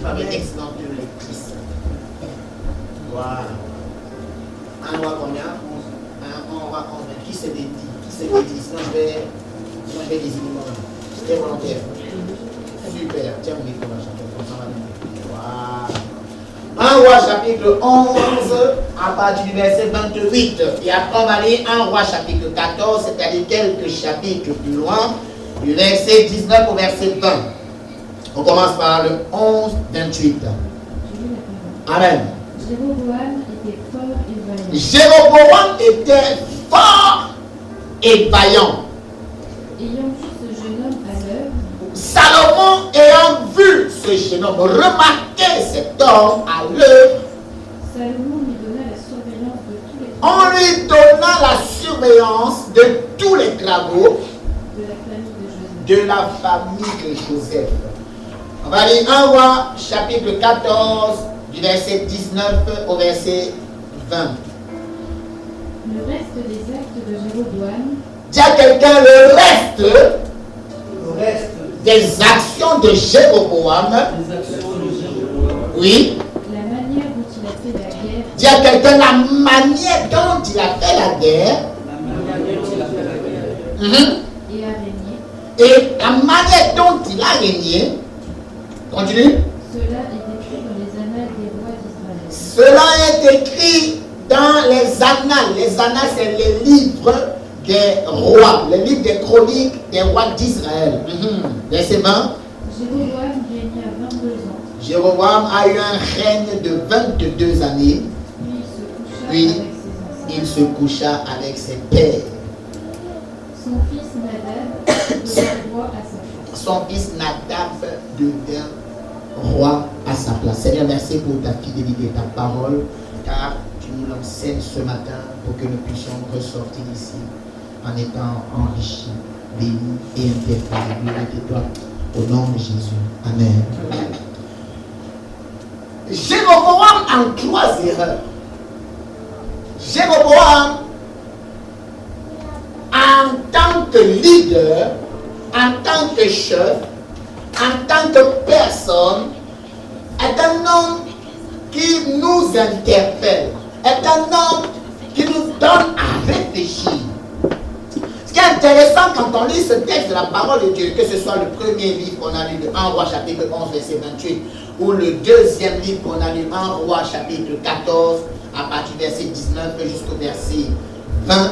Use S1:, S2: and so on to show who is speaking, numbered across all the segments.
S1: par l'excellente lectrice. Voilà. Un roi combien? Un roi combien? Qui se dédie? Qui se dédie? Sinon je vais désigner moi-même. C'était volontaire. Super. Tiens, mon micro, voilà. Un roi chapitre 11, à partir du verset 28. Et après, on va aller un roi chapitre 14, c'est-à-dire quelques chapitres plus loin, du verset 19 au verset 20. On commence par le 11, 28. Amen.
S2: Jéroboam était fort et vaillant.
S1: Ayant vu ce jeune homme à l'œuvre,
S2: Salomon ayant vu ce jeune homme, remarqué cet homme à l'œuvre,
S1: Salomon lui donna la surveillance de tous les
S2: on
S1: travaux
S2: lui donna la surveillance de tous les travaux
S1: de la famille de Joseph.
S2: de la famille de Joseph. On va lire 1 roi chapitre 14 du verset 19 au verset 20.
S1: Le reste des actes de Jéroboam,
S2: Dis à quelqu'un le reste des actions de Jéroboam. Oui.
S1: la manière dont il a fait la guerre,
S2: Dis à quelqu'un la manière dont il a fait la guerre. Mhm.
S1: et a régné,
S2: Et la manière dont il a régné. Continue.
S1: cela est écrit dans les annales des rois d'Israël.
S2: Cela est écrit dans les annales. Les annales, c'est les livres des rois, les livres des chroniques des rois d'Israël. Verset 20.
S1: Jéroboam régna 22 ans,
S2: Jéroboam a eu un règne de 22 années.
S1: puis
S2: Oui.
S1: il se coucha avec ses anciens.
S2: Il se coucha avec ses pères.
S1: Son fils Nadab devint roi à sa place.
S2: Son fils Nadab devint roi à sa place. Seigneur, merci pour ta fidélité, ta parole, car tu nous l'enseignes ce matin pour que nous puissions ressortir ici en étant enrichis, bénis et interpellés. Glorifiez-toi au nom de Jésus. Amen. Jéroboam en 3 erreurs. Jéroboam, en tant que leader, en tant que chef, en tant que personne, est un homme qui nous interpelle, est un homme qui nous donne à réfléchir. Ce qui est intéressant quand on lit ce texte de la parole de Dieu, que ce soit le premier livre qu'on a lu de 1 roi chapitre 11 verset 28, ou le deuxième livre qu'on a lu 1 roi chapitre 14, à partir du verset 19 jusqu'au verset 20,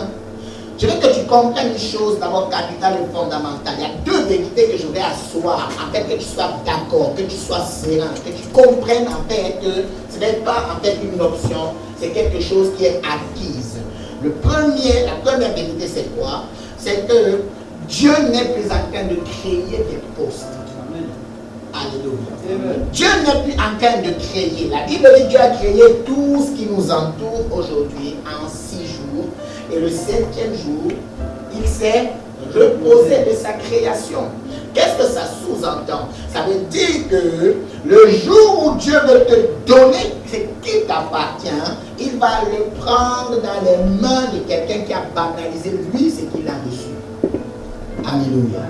S2: je veux que tu comprennes une chose d'abord capitale et fondamentale. Il y a 2 vérités que je vais asseoir, en fait, que tu sois d'accord, que tu sois serein, que tu comprennes en fait que ce n'est pas en fait une option, c'est quelque chose qui est acquise. La première vérité, c'est quoi? C'est que Dieu n'est plus en train de créer des postes. Alléluia. Dieu n'est plus en train de créer. La Bible dit que Dieu a créé tout ce qui nous entoure aujourd'hui en 6 jours. Et le 7e jour, il s'est reposé de sa création. Qu'est-ce que ça sous-entend? Ça veut dire que le jour où Dieu veut te donner ce qui t'appartient, il va le prendre dans les mains de quelqu'un qui a banalisé lui ce qu'il a reçu. Alléluia.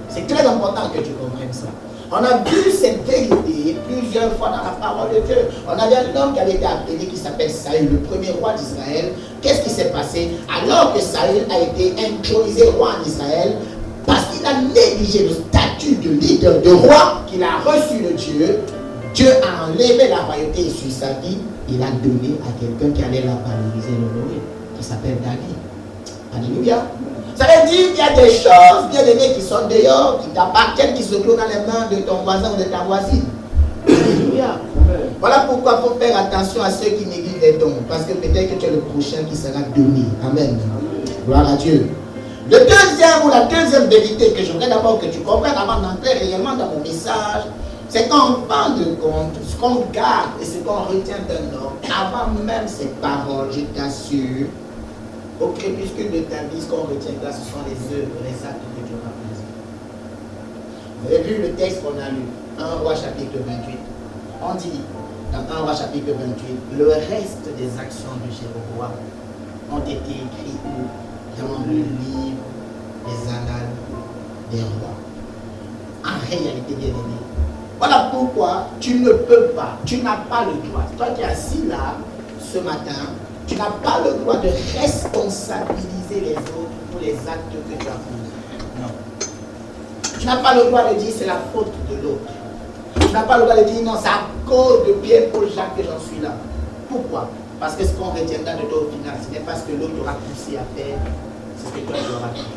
S2: C'est très important que tu comprennes ça. On a vu cette vérité plusieurs fois dans la parole de Dieu. On avait un homme qui avait été appelé, qui s'appelle Saül, le premier roi d'Israël. Qu'est-ce qui s'est passé? Alors que Saül a été intronisé roi en Israël, parce qu'il a négligé le statut de leader, de roi qu'il a reçu de Dieu, Dieu a enlevé la royauté sur sa vie. Il a donné à quelqu'un qui allait la valoriser et l'honorer, qui s'appelle David. Alléluia. Ça veut dire qu'il y a des choses, bien aimées, qui sont dehors, qui t'appartiennent, qui se trouvent dans les mains de ton voisin ou de ta voisine. Alléluia. Voilà pourquoi il faut faire attention à ceux qui négligent les dons, parce que peut-être que tu es le prochain qui sera donné. Amen. Gloire à Dieu. Le deuxième ou la deuxième vérité que j'aimerais d'abord que tu comprennes avant d'entrer réellement dans mon message, c'est qu'on rend de compte, ce qu'on garde et ce qu'on retient d'un homme, avant même ses paroles, je t'assure, au crépuscule de ta vie, ce qu'on retiendra, ce sont les œuvres, les actes que Dieu va faire. Vous avez vu le texte qu'on a lu, 1 roi chapitre 28. On dit, dans 1 roi chapitre 28, le reste des actions de Jéroboam ont été écrites dans le livre des annales des rois. En réalité, bien aimé, voilà pourquoi tu ne peux pas, tu n'as pas le droit. Toi qui es assis là ce matin, tu n'as pas le droit de responsabiliser les autres pour les actes que tu as posés. Non. Tu n'as pas le droit de dire c'est la faute de l'autre. Tu n'as pas le droit de dire non, c'est à cause de Pierre, Paul, Jacques que j'en suis là. Pourquoi? Parce que ce qu'on retiendra de toi au final, ce n'est pas ce que l'autre aura poussé à faire, c'est ce que toi tu auras fait.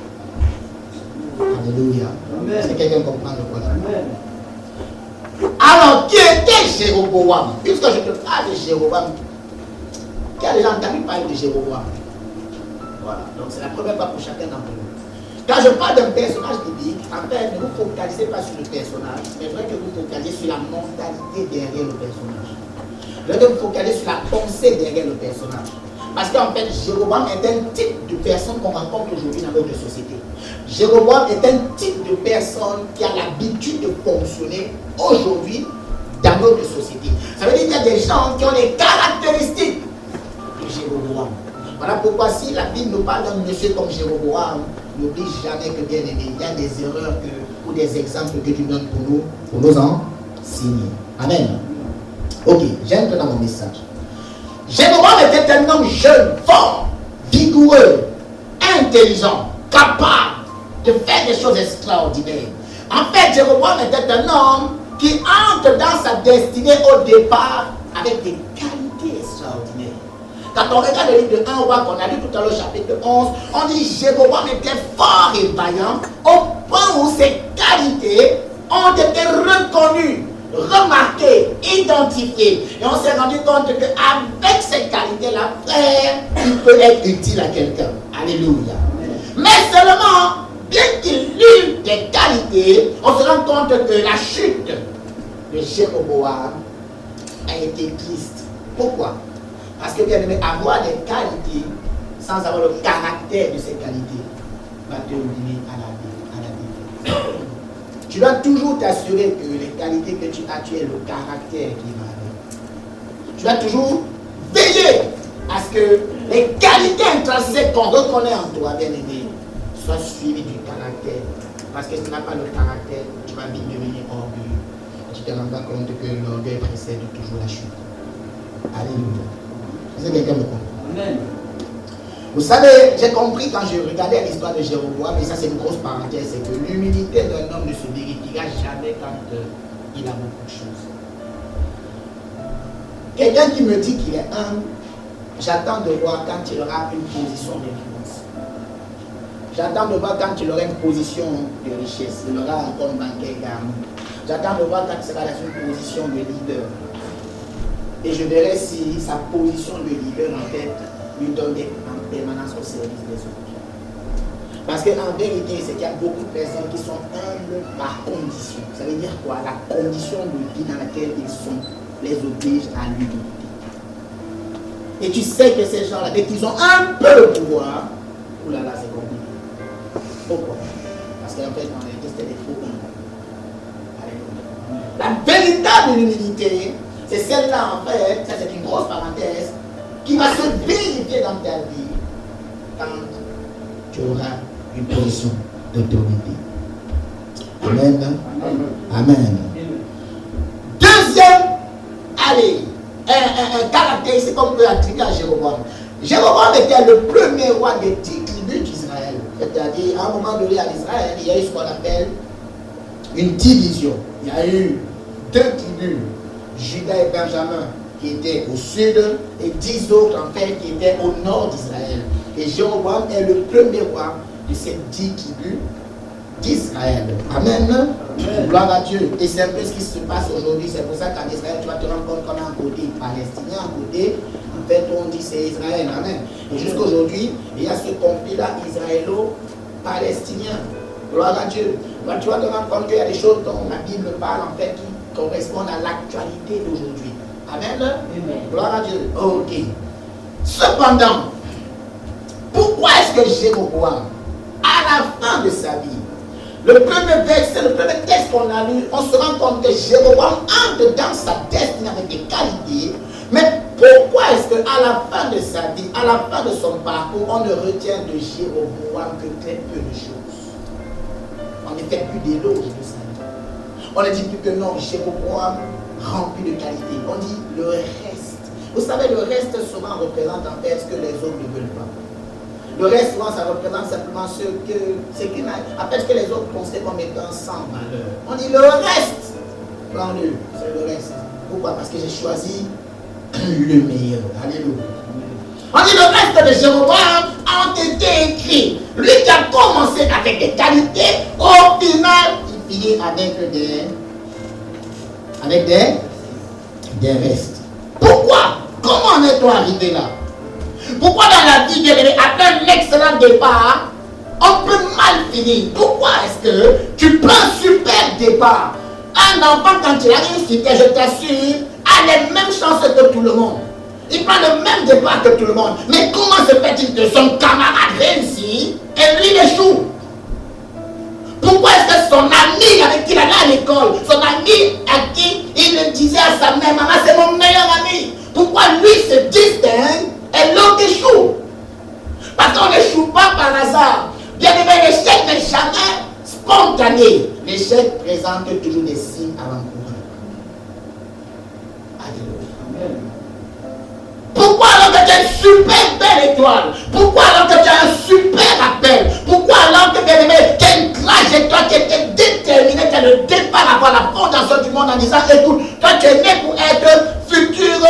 S2: Alléluia. Est-ce que quelqu'un comprend le problème? Alors, qui était Jéroboam? Puisque je te parle de Jéroboam, qui a déjà entendu parler de Jéroboam? Voilà, donc c'est la première fois pour chacun d'entre nous. Quand je parle d'un personnage biblique, en fait, ne vous focalisez pas sur le personnage, mais vrai que vous focalisez sur la mentalité derrière le personnage. Vous devez vous focaliser sur la pensée derrière le personnage. Parce qu'en fait, Jéroboam est un type de personne qu'on rencontre aujourd'hui dans notre société. Jéroboam est un type de personne qui a l'habitude de fonctionner aujourd'hui dans notre société. Ça veut dire qu'il y a des gens qui ont des caractéristiques de Jéroboam. Voilà pourquoi si la Bible nous parle d'un monsieur comme Jéroboam, n'oublie jamais que bien aimé, il y a des erreurs ou des exemples que tu donnes pour nous enseigner. Amen. Ok, j'aime dans mon message. Jéroboam était un homme jeune, fort, vigoureux, intelligent, capable de faire des choses extraordinaires. En fait, Jéroboam était un homme qui entre dans sa destinée au départ avec des qualités extraordinaires. Quand on regarde le livre de 1 roi qu'on a lu tout à l'heure, chapitre 11, on dit Jéroboam était fort et vaillant au point où ses qualités ont été reconnues, remarquées, identifiées. Et on s'est rendu compte qu'avec ces qualités-là, frère, il peut être utile à quelqu'un. Alléluia. Mais seulement, bien qu'il eût des qualités, on se rend compte que la chute de Jéroboam a été triste. Pourquoi? Parce que bien aimé, avoir des qualités sans avoir le caractère de ces qualités va te mener à la vie. Tu dois toujours t'assurer que les qualités que tu as, tu es le caractère qui va avec. Tu dois toujours veiller à ce que les qualités intrinsèques qu'on reconnaît en toi, bien aimé, soient suivies du caractère. Parce que si tu n'as pas le caractère, tu vas vite devenir orgueilleux. Tu te rends compte que l'orgueil précède toujours la chute. Alléluia. Est-ce que quelqu'un me comprend? Amen. Vous savez, j'ai compris quand je regardais l'histoire de Jéroboam, et ça c'est une grosse parenthèse, c'est que l'humilité d'un homme ne se vérifiera jamais quand il a beaucoup de choses. Quelqu'un qui me dit qu'il est humble, j'attends de voir quand il aura une position d'influence. J'attends de voir quand il aura une position de richesse, il aura un compte bancaire garni. J'attends de voir quand il sera dans une position de leader. Et je verrai si sa position de leader en fait lui donne en permanence au service des autres. Parce qu'en vérité, c'est qu'il y a beaucoup de personnes qui sont humbles par condition. Ça veut dire quoi? La condition de vie dans laquelle ils sont les oblige à l'humilité. Et tu sais que ces gens-là, dès qu'ils ont un peu de pouvoir, oulala, c'est compliqué. Pourquoi? Parce qu'en fait, en réalité, c'était des faux humbles. La véritable humilité, c'est celle-là, en fait, ça c'est une grosse parenthèse, qui va se vérifier dans ta vie quand tu auras une position d'autorité. Amen. Amen. Deuxième, allez, un caractéristique qu'on peut attribuer à Jéroboam. Jéroboam était le premier roi des 10 tribus d'Israël. C'est-à-dire, à un moment donné, à Israël, il y a eu ce qu'on appelle une division. Il y a eu 2 tribus. Juda et Benjamin qui étaient au sud et 10 autres en fait qui étaient au nord d'Israël. Et Jéroboam est le premier roi de ces 10 tribus d'Israël. Amen. Amen. Gloire à Dieu. Et c'est un peu ce qui se passe aujourd'hui. C'est pour ça qu'en Israël, tu vas te rendre compte qu'on a un côté palestinien, un côté, en fait, on dit c'est Israël. Amen. Et jusqu'aujourd'hui, il y a ce conflit-là israélo-palestinien. Gloire à Dieu. Donc, tu vas te rendre compte qu'il y a des choses dont la Bible parle en fait qui correspondent à l'actualité d'aujourd'hui. Amen. Amen. Gloire à Dieu. Ok. Cependant, pourquoi est-ce que Jéroboam, à la fin de sa vie, le premier verset, le premier texte qu'on a lu, on se rend compte que Jéroboam entre dans sa destinée avec des qualités, mais pourquoi est-ce qu'à la fin de sa vie, à la fin de son parcours, on ne retient de Jéroboam que très peu de choses? On ne fait plus d'éloges de sa vie. On ne dit plus que non, Jéroboam rempli de qualité. On dit le reste. Vous savez, le reste souvent représente en fait ce que les autres ne veulent pas. Le reste souvent ça représente simplement ce que les autres considèrent comme étant sans valeur. On dit le reste. Prends-le, c'est le reste. Pourquoi? Parce que j'ai choisi le meilleur. Alléluia. On dit le reste de Jéroboam ont été écrits. Lui qui a commencé avec des qualités, au final, il finit avec des restes. Pourquoi? Comment en est-on arrivé là? Pourquoi dans la vie, après un excellent départ, on peut mal finir? Pourquoi est-ce que tu prends un super départ? Un enfant, quand il arrive ici, je t'assure, a les mêmes chances que tout le monde. Il prend le même départ que tout le monde. Mais comment se fait-il que son camarade réussit et lui il échoue? Pourquoi est-ce que son ami avec qui il allait à l'école, son ami à qui il disait à sa mère, maman c'est mon meilleur ami, pourquoi lui se distingue et l'autre échoue? Parce qu'on n'échoue pas par hasard. Bien aimé, l'échec n'est jamais spontané. L'échec présente toujours des signes avant-coureurs. Alléluia. Pourquoi alors que tu as une super belle étoile? Pourquoi alors que tu as un super appel? Pourquoi alors que bien aimé, tu as une trajectoire qui était déterminée, tu as le départ avant la fondation du monde en disant, écoute, toi tu es né pour être futur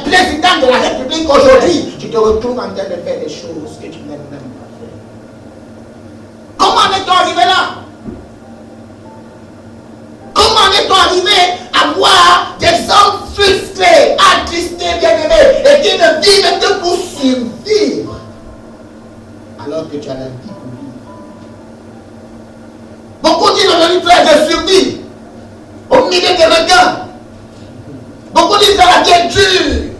S2: président de la République aujourd'hui. Tu te retrouves en train de faire des choses que tu n'aimes même pas faire. Comment est-on arrivé là? Comment est-on arrivé à voir des hommes frustrés, attristés, bien-aimés, et qui ne vivent que pour survivre, alors que tu as la vie pour vivre? Beaucoup disent aujourd'hui de survie au milieu des requins. Beaucoup disent que la vie est dure.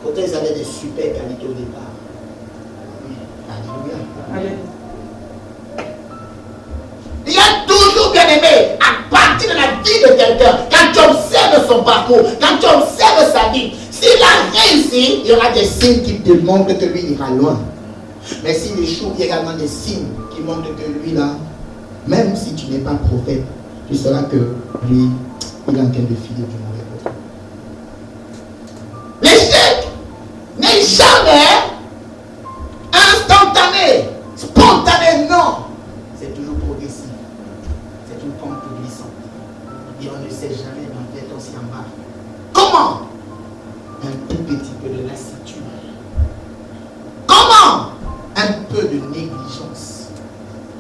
S2: Pourtant, ils avaient des super qualités au départ. Alléluia. Il y a toujours, bien aimé, à partir de la vie de quelqu'un, quand tu observes son parcours, quand tu observes sa vie, s'il a réussi, il y aura des signes qui te montrent que lui ira loin. Mais s'il échoue, il y a également des signes qui montrent que lui là, même si tu n'es pas prophète, tu sauras que lui, il est en train de filer du mauvais côté. L'échec n'est jamais instantané, spontané, non. C'est toujours progressif. C'est une pente glissante. Et on ne sait jamais dans quel on s'y embarque. Comment? Un tout petit peu de lassitude. Comment? Un peu de négligence.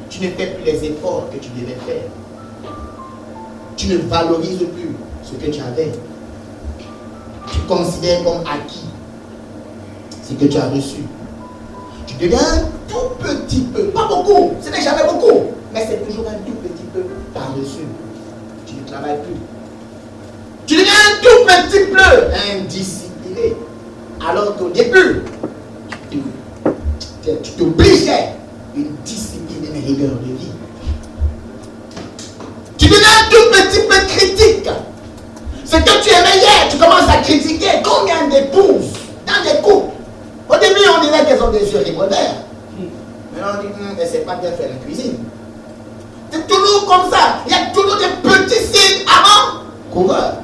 S2: Tu ne fais plus les efforts que tu devais faire. Tu ne valorises plus ce que tu avais. Tu considères comme acquis ce que tu as reçu. Tu deviens un tout petit peu, pas beaucoup, ce n'est jamais beaucoup, mais c'est toujours un tout petit peu par-dessus. Tu ne travailles plus. Tu deviens un tout petit peu indiscipliné. Alors qu'au début, tu t'obligeais une discipline et une rigueur de vie. Tu deviens un tout petit peu critique. Ce que tu aimais hier, tu commences à critiquer. Combien d'épouses dans des couples? Au début, on dirait qu'elles ont des yeux revolvers. Maintenant, on dit, mais c'est pas bien faire la cuisine. C'est toujours comme ça. Il y a toujours des petits signes avant coureur.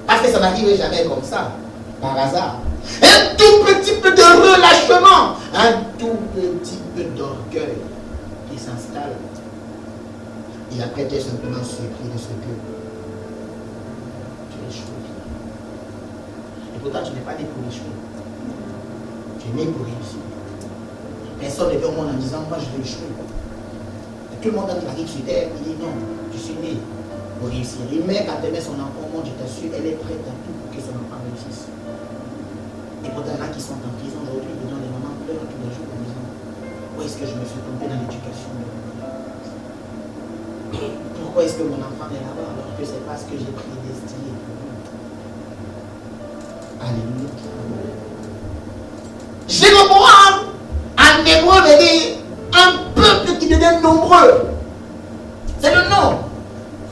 S2: Parce que ça n'arrive jamais comme ça, par hasard. Un tout petit peu de relâchement, un tout petit peu d'orgueil qui s'installe. Et après, tu es simplement surpris de ce que tu échoues. Et pourtant, tu n'es pas né pour échouer. Tu es né pour réussir. Personne ne vient au monde en disant, moi je vais échouer. Et tout le monde, quand il arrive sur terre, il dit, non, je suis né pour réussir. Une mère, quand elle met son enfant au monde, je t'assure, elle est prête à tout pour que son enfant réussisse. Et pourtant, là qui sont en prison aujourd'hui, ils donnent les mamans pleurent tous les jours en disant, où est-ce que je me suis trompé dans l'éducation? Pourquoi est-ce que mon enfant est là-bas alors que c'est pas ce que j'ai prédestiné pour lui? Alléluia. Jéroboam, en hébreu, veut dire un peuple qui devient nombreux. C'est le nom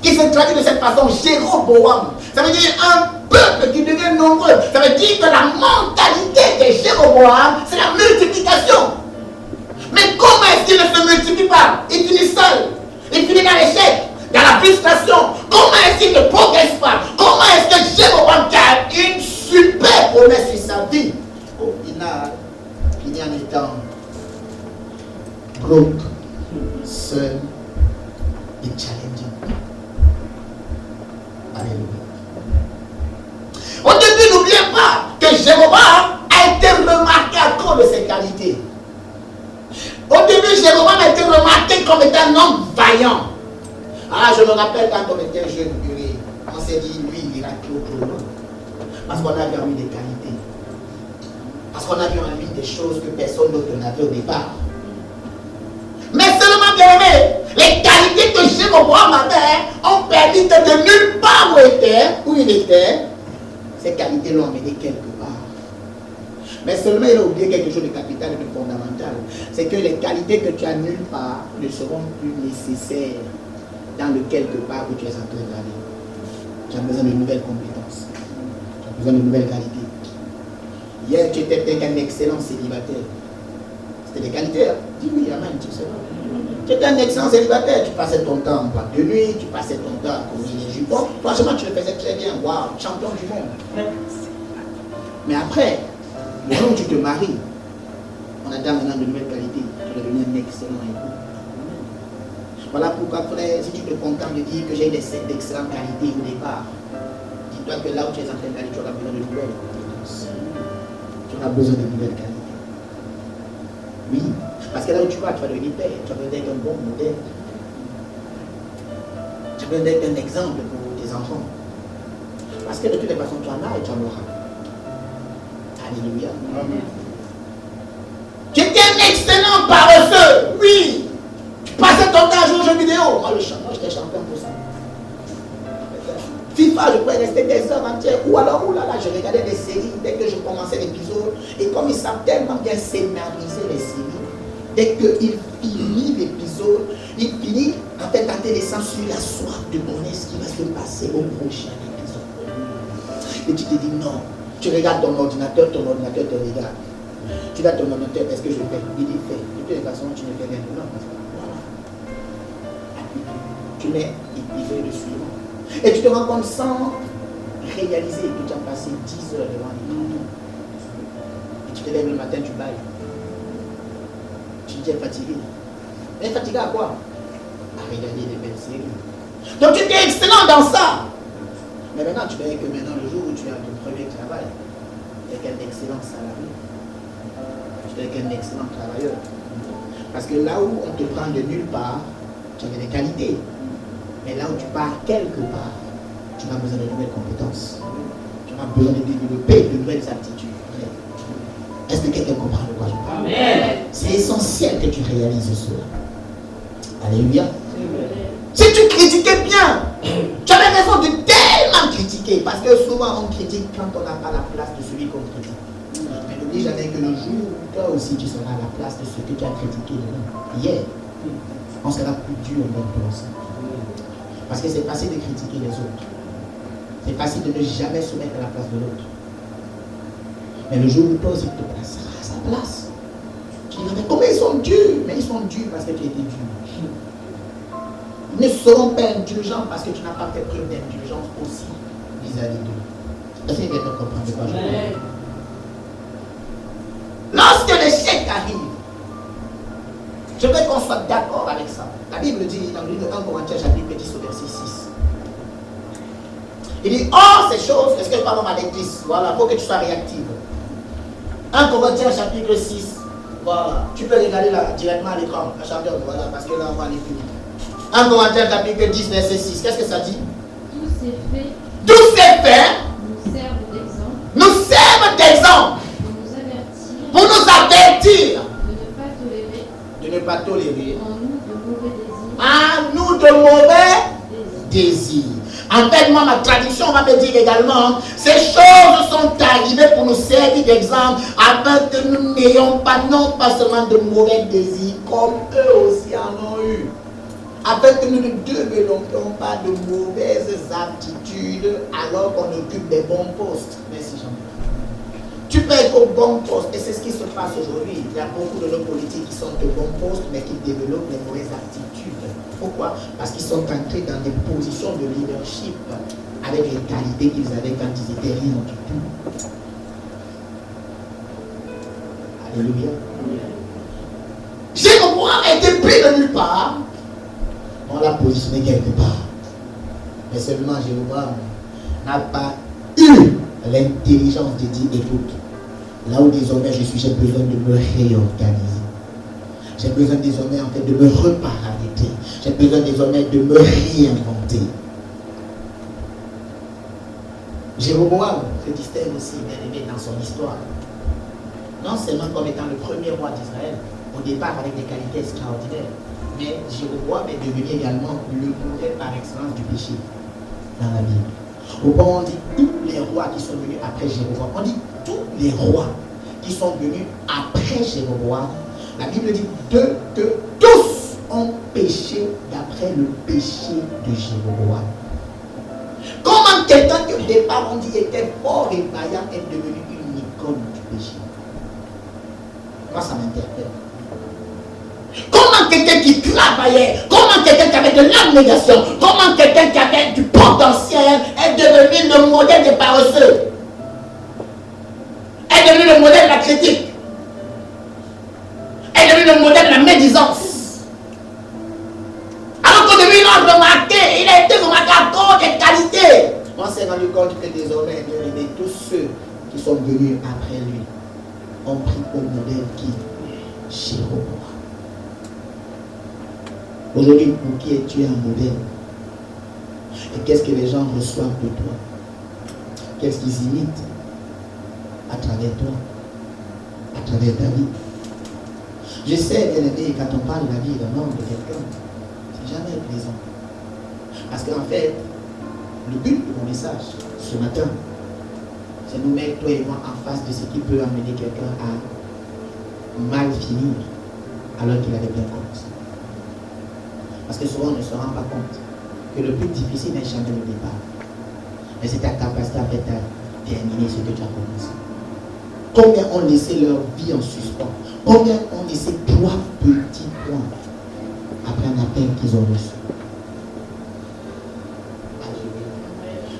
S2: qui se traduit de cette façon, Jéroboam. Ça veut dire un peuple qui devient nombreux. Ça veut dire que la mentalité de Jéroboam, c'est la multiplication. Mais comment est-ce qu'il ne se multiplie pas? Il finit seul. Il finit dans l'échec. Il y a la frustration. Comment est-ce qu'il ne progresse pas? Comment est-ce que Jéroboam qui a une super promesse sur sa vie, au final, il y en étant broke, seul et challenging. Alléluia. Au début, n'oubliez pas que Jéroboam a été remarqué à cause de ses qualités. Au début, Jéroboam a été remarqué comme étant un homme vaillant. Ah, je me rappelle quand on était jeune, on s'est dit, lui, il ira trop loin. Parce qu'on a vu en lui des qualités. Parce qu'on a vu en lui des choses que personne d'autre n'avait au départ. Mais seulement, bien aimé, les qualités que Jéroboam avait ont permis de nulle part où il était, ces qualités l'ont emmené quelque part. Mais seulement il a oublié quelque chose de capital et de fondamental. C'est que les qualités que tu as nulle part ne seront plus nécessaires dans le quelque part où tu es en train d'aller. Tu as besoin de nouvelles compétences. Tu as besoin de nouvelles qualités. Hier, tu étais peut-être un excellent célibataire. C'était des qualités. Hein? Dis oui, amen, tu sais. Tu étais un excellent célibataire. Tu passais ton temps en boîte de nuit, tu passais ton temps à combiner les jupons. Franchement, tu le faisais très bien. Waouh, champion du monde. Mais après, le jour où tu te maries, on a déjà maintenant de nouvelles qualités. Tu es devenu un excellent époux. Voilà pourquoi, frère, si tu te contentes de dire que j'ai d'excellentes qualités au départ, dis-toi que là où tu es en train d'aller, tu auras besoin de nouvelles compétences. Tu auras besoin de nouvelles qualités. Oui, parce que là où tu vas devenir père, tu as besoin d'être un bon modèle. Tu as besoin d'être un exemple pour tes enfants. Parce que de toutes les façons, tu en as et tu en auras. Alléluia. Amen. Tu étais un excellent paresseux, oui. Tu passais ton temps à jouer aux jeux vidéo. Moi, j'étais champion pour ça. FIFA, je pouvais rester des heures entières. Ou alors, je regardais des séries dès que je commençais l'épisode. Et comme ils savent tellement bien scénariser les séries, dès qu'il finit l'épisode, il finit en fait intéressant sur la soif de connaître ce qui va se passer au prochain épisode. Et tu te dis non. Tu regardes ton ordinateur te regarde. Tu regardes ton ordinateur, est-ce que je fais? Il dit fais. De toute façon, tu ne fais rien de non. Voilà. Tu mets l'épisode suivant. Et tu te rends compte sans réaliser que tu as passé 10 heures devant l'écran. Et tu te lèves le matin, tu bailles. Tu te dis fatigué. Mais fatigué à quoi? À regarder des belles séries. Donc tu es excellent dans ça. Mais maintenant, tu verrais que maintenant, le jour où tu as ton premier travail, tu es qu'un excellent salarié. Tu es qu'un excellent travailleur. Parce que là où on te prend de nulle part, tu avais des qualités. Mais là où tu pars quelque part, tu as besoin de nouvelles compétences. Tu as besoin de développer de nouvelles aptitudes. Est-ce que quelqu'un comprend de quoi je parle? Amen. C'est essentiel que tu réalises cela. Alléluia. Si tu critiquais bien, tu avais raison de tellement critiquer. Parce que souvent on critique quand on n'a pas la place de celui qu'on critique. Mais n'oublie jamais que le jour où toi aussi tu seras à la place de ce que tu as critiqué hier, on sera plus dur même pour ça. Parce que c'est facile de critiquer les autres. C'est facile de ne jamais se mettre à la place de l'autre. Mais le jour où toi aussi tu te placeras à sa place, tu diras, mais comment ils sont durs? Mais ils sont durs parce que tu étais dur. Ils ne seront pas indulgents parce que tu n'as pas fait preuve d'indulgence aussi vis-à-vis d'eux. Est-ce que quelqu'un comprend de quoi je parle? Lorsque l'échec arrive, je veux qu'on soit d'accord avec ça. La Bible dit dans le livre de 1 Corinthiens chapitre 10 au verset 6. Il dit, oh ces choses, est-ce que je parle en lectrice? Voilà, il faut que tu sois réactive. 1 Corinthiens chapitre 6. Voilà, tu peux regarder là directement à l'écran, la championne, voilà, parce que là on va aller plus vite. 1 Corinthiens chapitre 10 verset 6. Qu'est-ce que ça dit? Tous ces faits nous servent d'exemple pour nous avertir de ne pas tolérer en nous de mauvais désirs. En fait, moi, ma traduction va me dire également, ces choses sont arrivées pour nous servir d'exemple, afin que nous n'ayons pas, non pas seulement de mauvais désirs, comme eux aussi en ont eu. Afin que nous ne développions pas de mauvaises attitudes alors qu'on occupe des bons postes. Merci Jean. Tu peux être au bon poste. Et c'est ce qui se passe aujourd'hui. Il y a beaucoup de nos politiques qui sont au bon poste, mais qui développent les mauvaises attitudes. Pourquoi? Parce qu'ils sont entrés dans des positions de leadership avec les qualités qu'ils avaient quand ils étaient rien du tout. Alléluia. Jéroboam a été pris de nulle part. On l'a positionné quelque part. Mais seulement Jéroboam n'a pas eu l'intelligence de dire, écoute, là où désormais je suis, j'ai besoin de me réorganiser. J'ai besoin désormais en fait de me reparamétrer. J'ai besoin désormais de me réinventer. Jéroboam se distingue aussi, bien aimé, dans son histoire. Non seulement comme étant le premier roi d'Israël, au départ avec des qualités extraordinaires, mais Jéroboam est devenu également le modèle par excellence du péché dans la Bible. Au moment on dit tous les rois qui sont venus après Jéroboam, on dit tous les rois qui sont venus après Jéroboam, la Bible dit que tous ont péché d'après le péché de Jéroboam. Comment quelqu'un qui au départ on dit était fort et vaillant est devenu une icône du péché? Moi ça m'interpelle. Comment quelqu'un qui travaillait, comment quelqu'un qui avait de l'abnégation, comment quelqu'un qui avait du potentiel est devenu le modèle des paresseux, est devenu le modèle de la critique, est devenu le modèle de la médisance. Alors qu'au début il a remarqué, il a été remarqué à cause des qualités. On s'est rendu compte que désormais, tous ceux qui sont venus après lui ont pris au modèle qui est Jéroboam. Aujourd'hui, pour qui es-tu un modèle? Et qu'est-ce que les gens reçoivent de toi? Qu'est-ce qu'ils imitent à travers toi, à travers ta vie? Je sais, bien aimé, quand on parle de la vie d'un homme, de quelqu'un, c'est jamais plaisant. Parce qu'en fait, le but de mon message ce matin, c'est nous mettre, toi et moi, en face de ce qui peut amener quelqu'un à mal finir alors qu'il avait bien commencé. Parce que souvent on ne se rend pas compte que le plus difficile n'est jamais le départ. Mais c'est ta capacité à faire terminer ce que tu as commencé. Combien ont laissé leur vie en suspens? Combien ont laissé 3 petits points après un appel qu'ils ont reçu?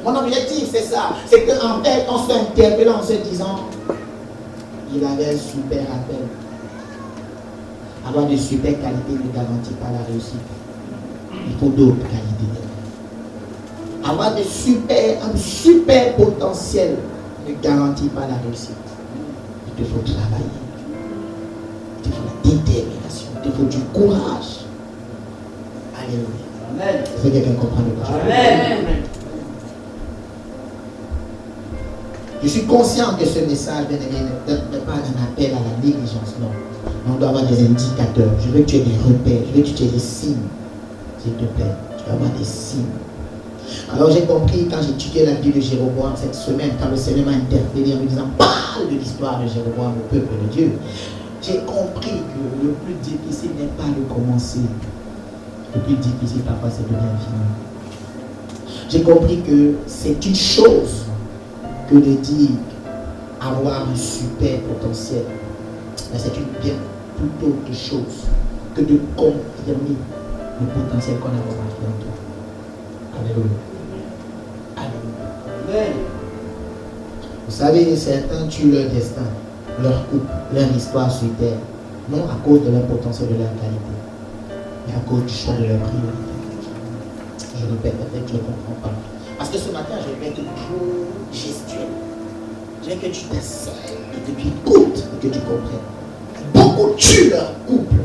S2: Mon objectif c'est ça. C'est qu'en fait on se interpelle en se disant il avait un super appel. Avoir de super qualités ne garantit pas la réussite. Il faut d'autres qualités. Avoir un super potentiel ne garantit pas la réussite. Il te faut travailler. Il te faut la détermination. Il te faut du courage. Alléluia. Amen. Est-ce que quelqu'un comprend le projet? Amen. Je suis conscient que ce message, bien aimé, n'est pas un appel à la négligence, non. Mais on doit avoir des indicateurs. Je veux que tu aies des repères. Je veux que tu aies des signes. S'il te plaît, tu vas avoir des signes. Alors j'ai compris quand j'ai étudié la vie de Jéroboam cette semaine, quand le Seigneur m'a interpellé en me disant parle de l'histoire de Jéroboam au peuple de Dieu, j'ai compris que le plus difficile n'est pas de commencer. Le plus difficile parfois c'est de bien finir. J'ai compris que c'est une chose que de dire avoir un super potentiel, mais c'est une bien toute autre chose que de confirmer le potentiel qu'on a remarqué en toi. Alléluia. Alléluia. Vous savez, certains tuent leur destin, leur couple, leur histoire sur terre, non à cause de leur potentiel, de leur qualité, mais à cause du choix de leur priorité. Je répète, peut-être que tu ne comprends pas. Parce que ce matin, je vais être trop gestuel. Je veux que tu t'asseyes et que tu écoutes et que tu comprennes. Beaucoup tuent leur couple.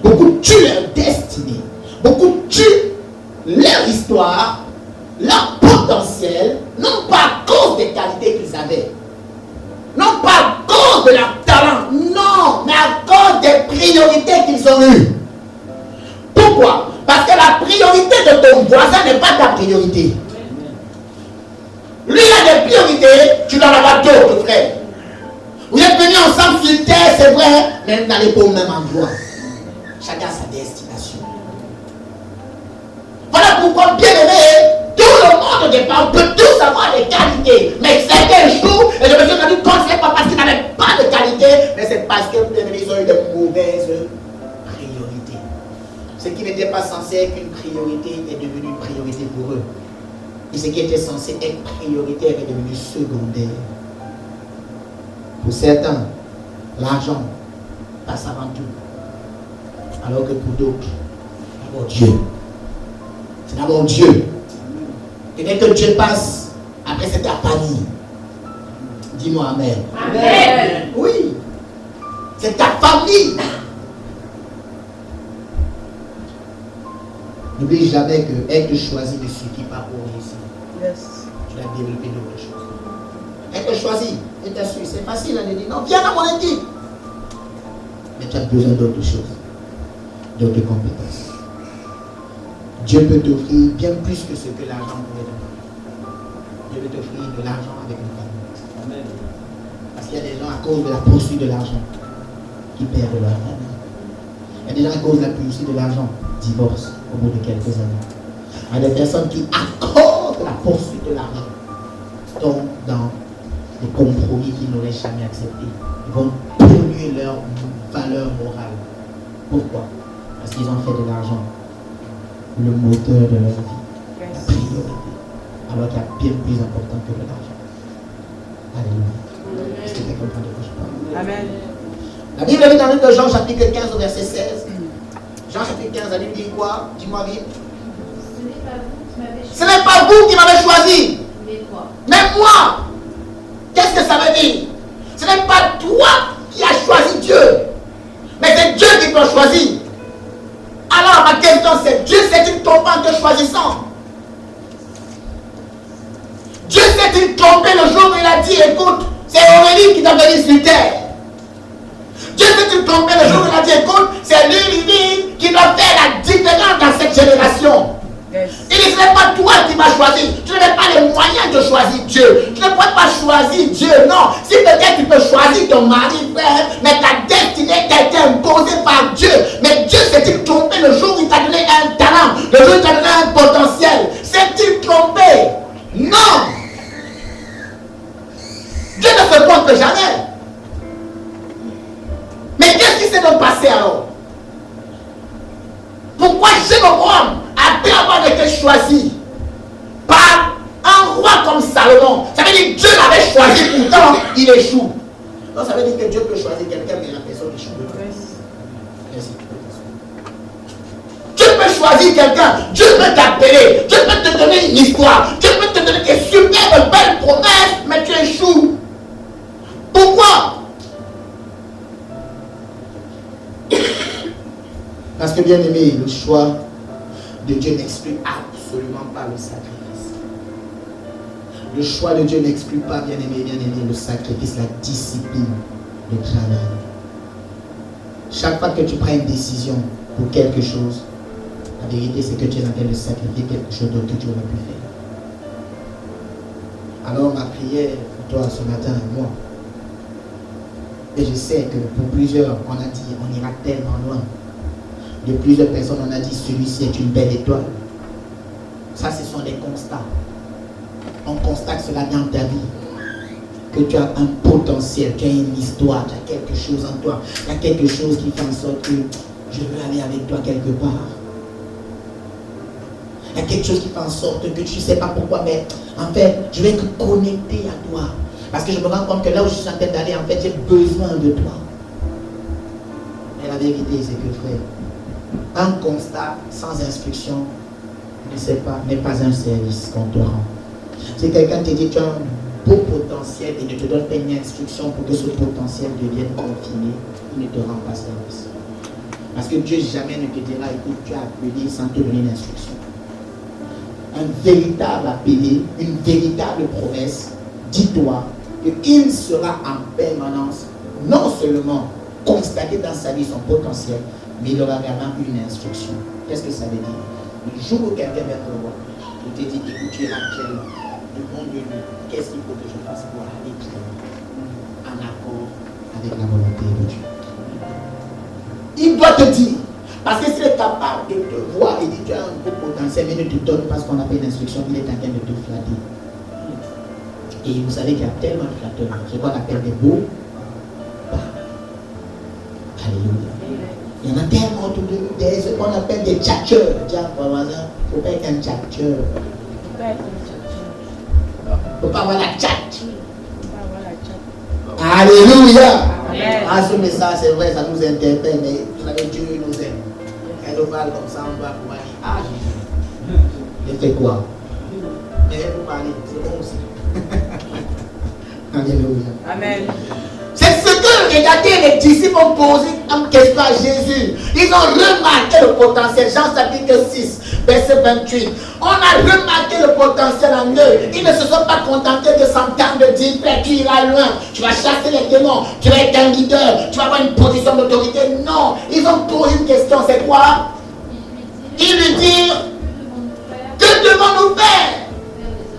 S2: Beaucoup tuent leur destinée. Beaucoup tuent leur histoire, leur potentiel, non pas à cause des qualités qu'ils avaient, non pas à cause de leur talent, non, mais à cause des priorités qu'ils ont eues. Pourquoi? Parce que la priorité de ton voisin n'est pas ta priorité. Lui a des priorités, tu dois en avoir d'autres, frère. Vous êtes venus ensemble sur terre, c'est vrai, mais vous n'allez pas au même endroit. Chacun a sa destination. Voilà pourquoi, bien aimé, tout le monde au départ, on peut tous avoir des qualités. Mais certains jours, et je me suis rendu compte, c'est pas parce qu'ils ont eu de mauvaises priorités. Ce qui n'était pas censé être une priorité est devenu une priorité pour eux. Et ce qui était censé être prioritaire est devenu secondaire. Pour certains, l'argent passe avant tout. Alors que pour d'autres, c'est d'abord Dieu. C'est d'abord Dieu. Et dès que Dieu passe, après c'est ta famille. Dis-moi Amen.
S3: Amen.
S2: Oui. C'est ta famille. N'oublie jamais que être choisi ne suffit pas pour réussir.
S3: Yes.
S2: Tu dois développer d'autres choses. Être choisi, et t'assure, c'est facile à dire non, viens dans mon équipe. Mais tu as besoin d'autres choses, d'autres compétences. Dieu peut t'offrir bien plus que ce que l'argent pourrait donner. Dieu peut t'offrir de l'argent avec une famille.
S3: Amen.
S2: Parce qu'il y a des gens à cause de la poursuite de l'argent qui perdent leur famille. Il y a des gens à cause de la poursuite de l'argent divorcent au bout de quelques années. Il y a des personnes qui, à cause de la poursuite de l'argent, tombent dans des compromis qu'ils n'auraient jamais acceptés. Ils vont polluer leur valeur morale. Pourquoi? Parce qu'ils ont fait de l'argent le moteur de leur vie, la priorité, alors qu'il y a bien plus important que de l'argent. Alléluia. Est-ce que tu comprends de quoi je parle?
S3: Amen.
S2: La Bible dit dans le livre de Jean, chapitre 15, au verset 16. Jean, chapitre 15, la Bible dit quoi? Dis-moi vite. Ce n'est pas vous qui m'avez choisi. Mais moi. Qu'est-ce que ça veut dire? Ce n'est pas toi qui as choisi Dieu. Mais c'est Dieu qui t'a choisi. Alors ma question c'est, Dieu s'est-il trompé en te choisissant? Dieu s'est-il trompé le jour où il a dit, écoute, c'est Aurélie qui t'a venu sur terre? Dieu s'est-il trompé le jour où il a dit, écoute, c'est lui qui doit faire la différence dans cette génération?
S3: Yes.
S2: Il dit, ce n'est pas toi qui m'as choisi. Tu n'avais pas les moyens de choisir Dieu. Tu ne peux pas choisir Dieu. Non. Si peut-être tu peux choisir ton mari, frère, mais ta destinée t'a été imposée par Dieu. Mais Dieu s'est-il trompé le jour où il t'a donné un talent, le jour où il t'a donné un potentiel? S'est-il trompé? Non. Dieu ne se trompe jamais. Mais qu'est-ce qui s'est donc passé alors? Pourquoi Jéroboam, après avoir été choisi par un roi comme Salomon, ça veut dire que Dieu l'avait choisi, pourtant il échoue? Non, ça veut dire que Dieu peut choisir quelqu'un, mais la personne échoue. Merci. Dieu peut choisir quelqu'un, Dieu peut t'appeler, Dieu peut te donner une histoire, Dieu peut te donner des superbes belles promesses, mais tu échoues. Pourquoi? Parce que bien aimé, le choix de Dieu n'exclut absolument pas le sacrifice. Le choix de Dieu n'exclut pas, bien aimé, le sacrifice, la discipline, le travail. Chaque fois que tu prends une décision pour quelque chose, la vérité c'est que tu es en train de sacrifier quelque chose d'autre que tu aurais pu faire. Alors ma prière pour toi ce matin et moi, et je sais que pour plusieurs, on a dit, on ira tellement loin. De plusieurs personnes, on a dit, celui-ci est une belle étoile. Ça, ce sont des constats. On constate cela dans ta vie. Que tu as un potentiel, tu as une histoire, tu as quelque chose en toi. Il y a quelque chose qui fait en sorte que je veux aller avec toi quelque part. Il y a quelque chose qui fait en sorte que tu ne sais pas pourquoi, mais en fait, je vais être connecté à toi. Parce que je me rends compte que là où je suis en train d'aller, en fait, j'ai besoin de toi. Mais la vérité, c'est que frère, un constat sans instruction n'est pas un service qu'on te rend. Si quelqu'un te dit tu as un beau potentiel et ne te donne pas une instruction pour que ce potentiel devienne confirmé, il ne te rend pas service. Parce que Dieu jamais ne te dira, écoute, tu as appelé sans te donner une instruction. Un véritable appelé, une véritable promesse, dis-toi qu'il sera en permanence, non seulement constater dans sa vie son potentiel, mais il aura vraiment une instruction. Qu'est-ce que ça veut dire? Le jour où quelqu'un vient te voir, il te dit, écoute, tu es actuellement, le bon Dieu dit, qu'est-ce qu'il faut que je fasse pour aller en accord avec la volonté de Dieu? Il doit te dire, parce que s'il est capable de te voir et dit, tu as un beau potentiel, mais ne te donne pas ce qu'on appelle une instruction, il est en train de te flatter. Et vous savez qu'il y a tellement de flatteurs, ce qu'on appelle des beaux. Alléluia. Il y en a tellement autour de nous, ce qu'on appelle des tchatcheurs. Dis à ton voisin, il ne faut pas être un tchatcheur. Il ne faut pas avoir la tchatch. Alléluia.
S3: Amen.
S2: Ah, ce message, c'est vrai, ça nous interpelle, mais vous savez, Dieu nous aime. Elle nous parle comme ça, on doit pouvoir dire, ah Jésus, il fait quoi? Mais elle vous parler, c'est bon aussi. Alléluia.
S3: Amen.
S2: C'est ce que, regardez, les disciples ont posé comme question à Jésus. Ils ont remarqué le potentiel. Jean chapitre 6, verset 28. On a remarqué le potentiel en eux. Ils ne se sont pas contentés de s'entendre de dire, Père, tu iras loin, tu vas chasser les démons, tu vas être un leader, tu vas avoir une position d'autorité. Non, ils ont posé une question, c'est quoi? Ils lui disent, que devons-nous faire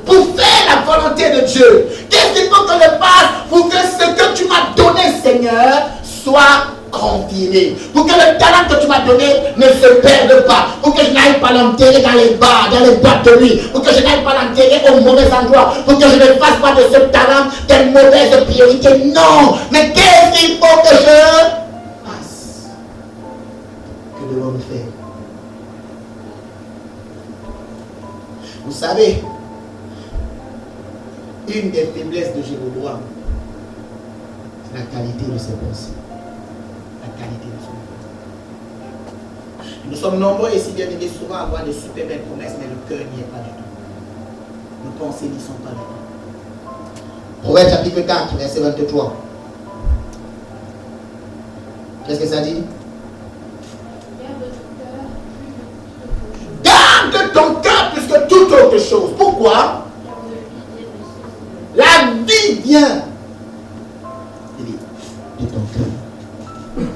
S2: pour faire la volonté de Dieu? Qu'est-ce qu'il faut que je fasse pour que ce que tu m'as donné, Seigneur, soit confirmé? Pour que le talent que tu m'as donné ne se perde pas. Pour que je n'aille pas l'enterrer dans les bars, dans les boîtes de nuit. Pour que je n'aille pas l'enterrer au mauvais endroit. Pour que je ne fasse pas de ce talent des mauvaises priorités. Non! Mais qu'est-ce qu'il faut que je fasse? Que devons-nous faire? Vous savez, une des faiblesses de Jéroboam, c'est la qualité de ses pensées. La qualité de son pensée. Nous sommes nombreux ici, bien aimés, souvent à avoir de super belles promesses, mais le cœur n'y est pas du tout. Nos pensées n'y sont pas du tout. Proverbe chapitre 4, verset 23. Qu'est-ce que ça dit? Garde ton cœur plus que toute autre chose. Pourquoi? La vie vient de ton cœur.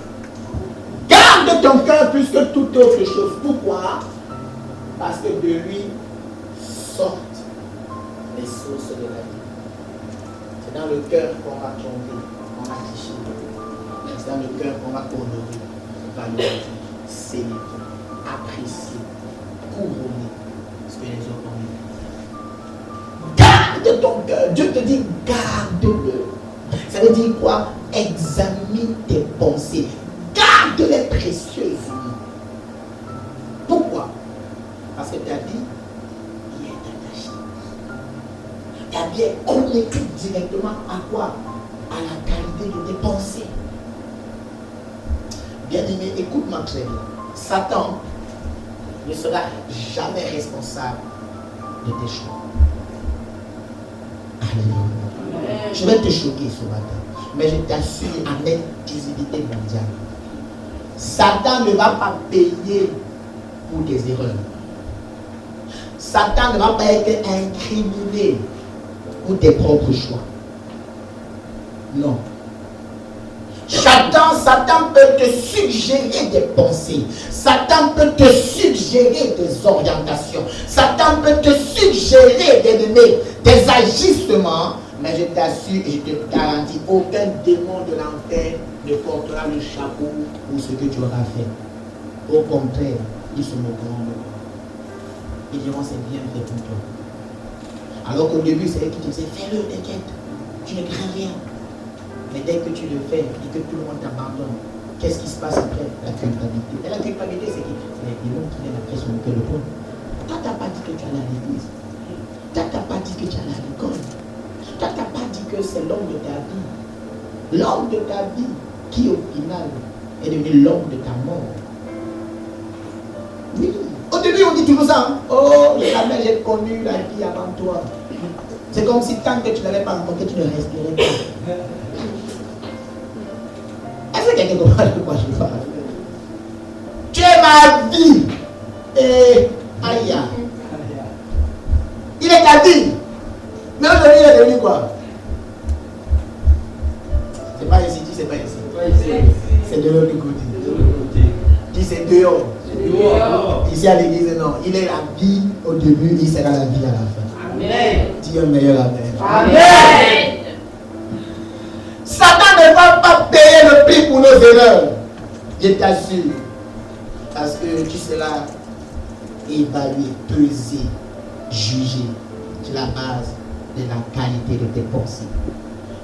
S2: Garde ton cœur plus que toute autre chose. Pourquoi? Parce que de lui sortent les sources de la vie. C'est dans le cœur qu'on va tromper, qu'on va tricher. C'est dans le cœur qu'on va honorer, valoriser, célébrer, apprécier, couronner ce que les autres ont eu. Garde ton cœur. Dieu te dit garde-le. Ça veut dire quoi? Examine tes pensées. Garde-les précieuses. Pourquoi? Parce que ta vie y est attachée. Ta vie est connectée directement à quoi? À la qualité de tes pensées. Bien-aimé, écoute-moi très bien. Satan ne sera jamais responsable de tes choix. Alléluia. Je vais te choquer ce matin, mais je t'assure en exclusivité mondiale. Satan ne va pas payer pour tes erreurs. Satan ne va pas être incriminé pour tes propres choix. Non. Satan peut te suggérer des pensées. Satan peut te suggérer des orientations. Satan peut te suggérer des agissements. Mais je t'assure et je te garantis, aucun démon de l'enfer ne portera le chapeau pour ce que tu auras fait. Au contraire, ils se moqueront de toi. Ils diront c'est bien fait pour toi. Alors qu'au début, c'est eux qui te disaient fais-le, t'inquiète, tu ne crains rien. Mais dès que tu le fais et que tout le monde t'abandonne, qu'est-ce qui se passe après? La culpabilité. Et la culpabilité, c'est les démons qui viennent après sur le cœur de toi. Toi, tu n'as pas dit que tu allais à l'église. Toi, tu n'as pas dit que tu allais à l'école. Toi, tu n'as pas dit que c'est l'homme de ta vie. L'homme de ta vie qui, au final, est devenu l'homme de ta mort. Oui. Au début, on dit toujours ça. Hein? Oh, jamais j'ai connu la vie avant toi. C'est comme si tant que tu n'avais pas rencontré, tu ne respirais pas. Est-ce que quelqu'un comprend de quoi je parle? Tu es ma vie. Et aïe. Il est ta vie. Mais aujourd'hui, il est devenu quoi? C'est pas ici, dis c'est pas ici. C'est de l'autre côté. Dis c'est dehors. Ici à l'église, non. Il est la vie au début, il sera la vie à la fin.
S3: Amen.
S2: Dis un meilleur amen.
S3: Amen.
S2: Satan ne va pas payer le prix pour nos erreurs. Je t'assure. Parce que tu seras évalué, pesé, jugé sur la base de la qualité de tes pensées.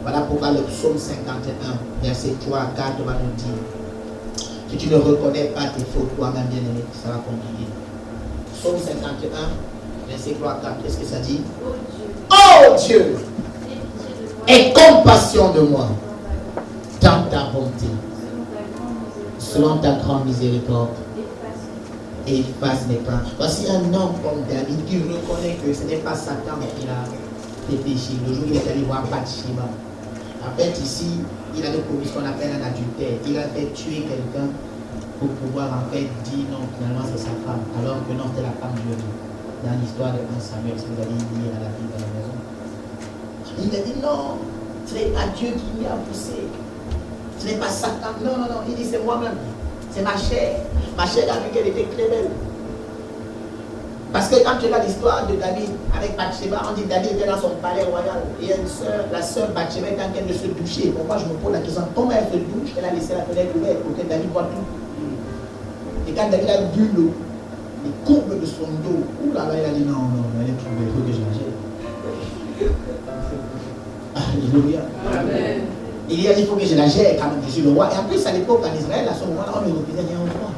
S2: Voilà pourquoi le psaume 51, verset 3 à 4 va nous dire Si tu ne reconnais pas tes fautes, toi-même bien-aimé, ça va compliquer. Psaume 51, verset 3 à 4, qu'est-ce que ça dit? Oh Dieu, aie compassion de moi dans ta bonté, selon ta grande miséricorde, et efface mes pas. Voici un homme comme David qui reconnaît que ce n'est pas Satan qui a fait péché. Le jour où il est allé voir Bathsheba, en fait ici, il avait commis ce qu'on appelle un adultère. Il a fait tuer quelqu'un pour pouvoir en fait dire non, finalement c'est sa femme, alors que non, c'était la femme de Dieu. Dans l'histoire de 1 Samuel, si vous allez lire à la Bible à la maison. Il a dit non, ce n'est pas Dieu qui m'y a poussé. Ce n'est pas Satan. Non, non, non. Il dit c'est moi-même. C'est ma chair. Ma chair a vu qu'elle était très belle. Parce que quand tu as l'histoire de David avec Bathsheba, on dit David était dans son palais royal. Et une soeur, la sœur Bathsheba est en train de se doucher. Pourquoi je me pose la question? Comment elle se douche? Elle a laissé la fenêtre ouverte pour que David voit tout. Et quand David a vu l'eau, les courbes de son dos, oulala, il a dit non, non, elle est trop belle, il faut que je la jette. Alléluia. Amen. Il a dit il faut que je la gère quand même, je suis le roi. Et en plus, à l'époque, en Israël, à ce moment-là, on ne reconnaissait rien au roi.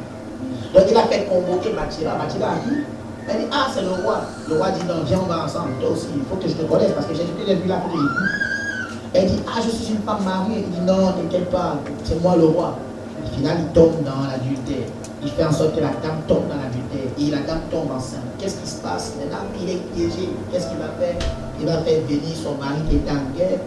S2: Donc il a fait convoquer Bathsheba. Bathsheba a dit, elle dit, ah, c'est le roi. Le roi dit, non, viens, on va ensemble. Toi aussi, il faut que je te connaisse parce que j'ai vu là, il faut que j'écoute. Elle dit, ah, je suis une femme mariée. Il dit, non, t'inquiète pas, c'est moi le roi. Au final, il tombe dans l'adultère. Il fait en sorte que la dame tombe dans l'adultère. Et la dame tombe enceinte. Qu'est-ce qui se passe? Maintenant, il est piégé. Qu'est-ce qu'il va faire? Il va faire venir son mari qui est en guerre.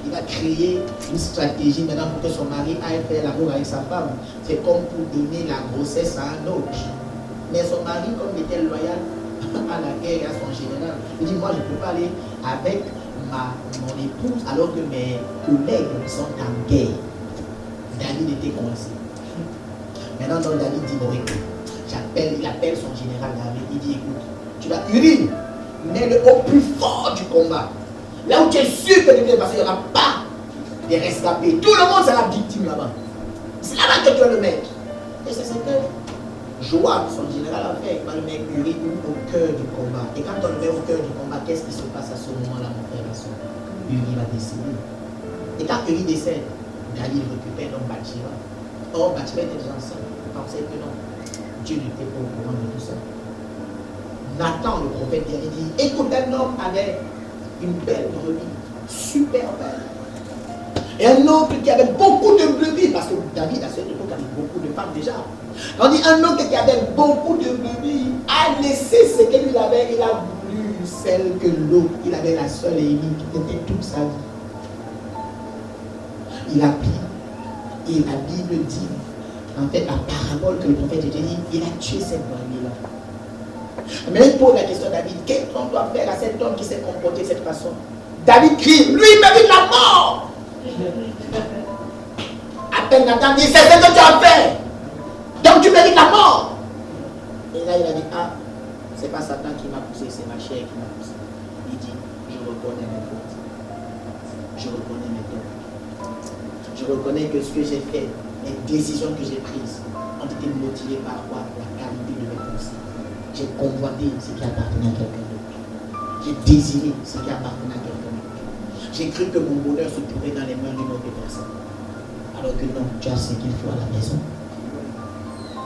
S2: Il va créer une stratégie maintenant pour que son mari aille faire l'amour avec sa femme. C'est comme pour donner la grossesse à un autre. Mais son mari, comme il était loyal à la guerre et à son général, il dit, moi je ne peux pas aller avec mon épouse alors que mes collègues sont en guerre. David était coincé. Maintenant, donc, David dit, bon écoute, il appelle son général David, il dit, écoute, tu vas Uri, mets-le au plus fort du combat. Là où tu es sûr que tu es, parce qu'il n'y aura pas de rescapés. Tout le monde sera victime là-bas. C'est là-bas que tu vas le mettre. Et c'est ce que Joab, son général, a fait. Il va le mettre Uri au cœur du combat. Et quand on le met au cœur du combat, qu'est-ce qui se passe à ce moment-là, mon frère et ma soeur? Uri va décéder. Et quand Uri décède, David récupère donc Bathsheba. Or, Bathsheba était déjà enceinte. Il pensait que non. Dieu n'était pas au courant de tout ça. Nathan, le prophète, il dit, écoute, un homme avait une belle brebis, super belle. Et un autre qui avait beaucoup de brebis, parce que David à cette époque avait beaucoup de femmes déjà. On dit un autre qui avait beaucoup de brebis a laissé ce que lui avait, il a voulu celle que l'autre, il avait la seule et unique, qui était toute sa vie. Il a pris, et la Bible dit, en fait, la parabole que le prophète était dit, il a tué cette brebis-là. Mais il pose la question à David, qu'est-ce qu'on doit faire à cet homme qui s'est comporté de cette façon? David crie, lui il mérite la mort. À peine Nathan dit, c'est ce que tu as fait. Donc tu mérites la mort. Et là il a dit, ah, c'est pas Satan qui m'a poussé, c'est ma chair qui m'a poussé. Il dit, je reconnais mes fautes. Je reconnais mes torts. Je reconnais que ce que j'ai fait, les décisions que j'ai prises, ont été motivées par quoi? La qualité de mes pensées. J'ai convoité ce qui appartenait à quelqu'un d'autre. J'ai désiré ce qui appartenait à quelqu'un d'autre. J'ai cru que mon bonheur se trouvait dans les mains d'une autre personne. Alors que non, tu as ce qu'il faut à la maison.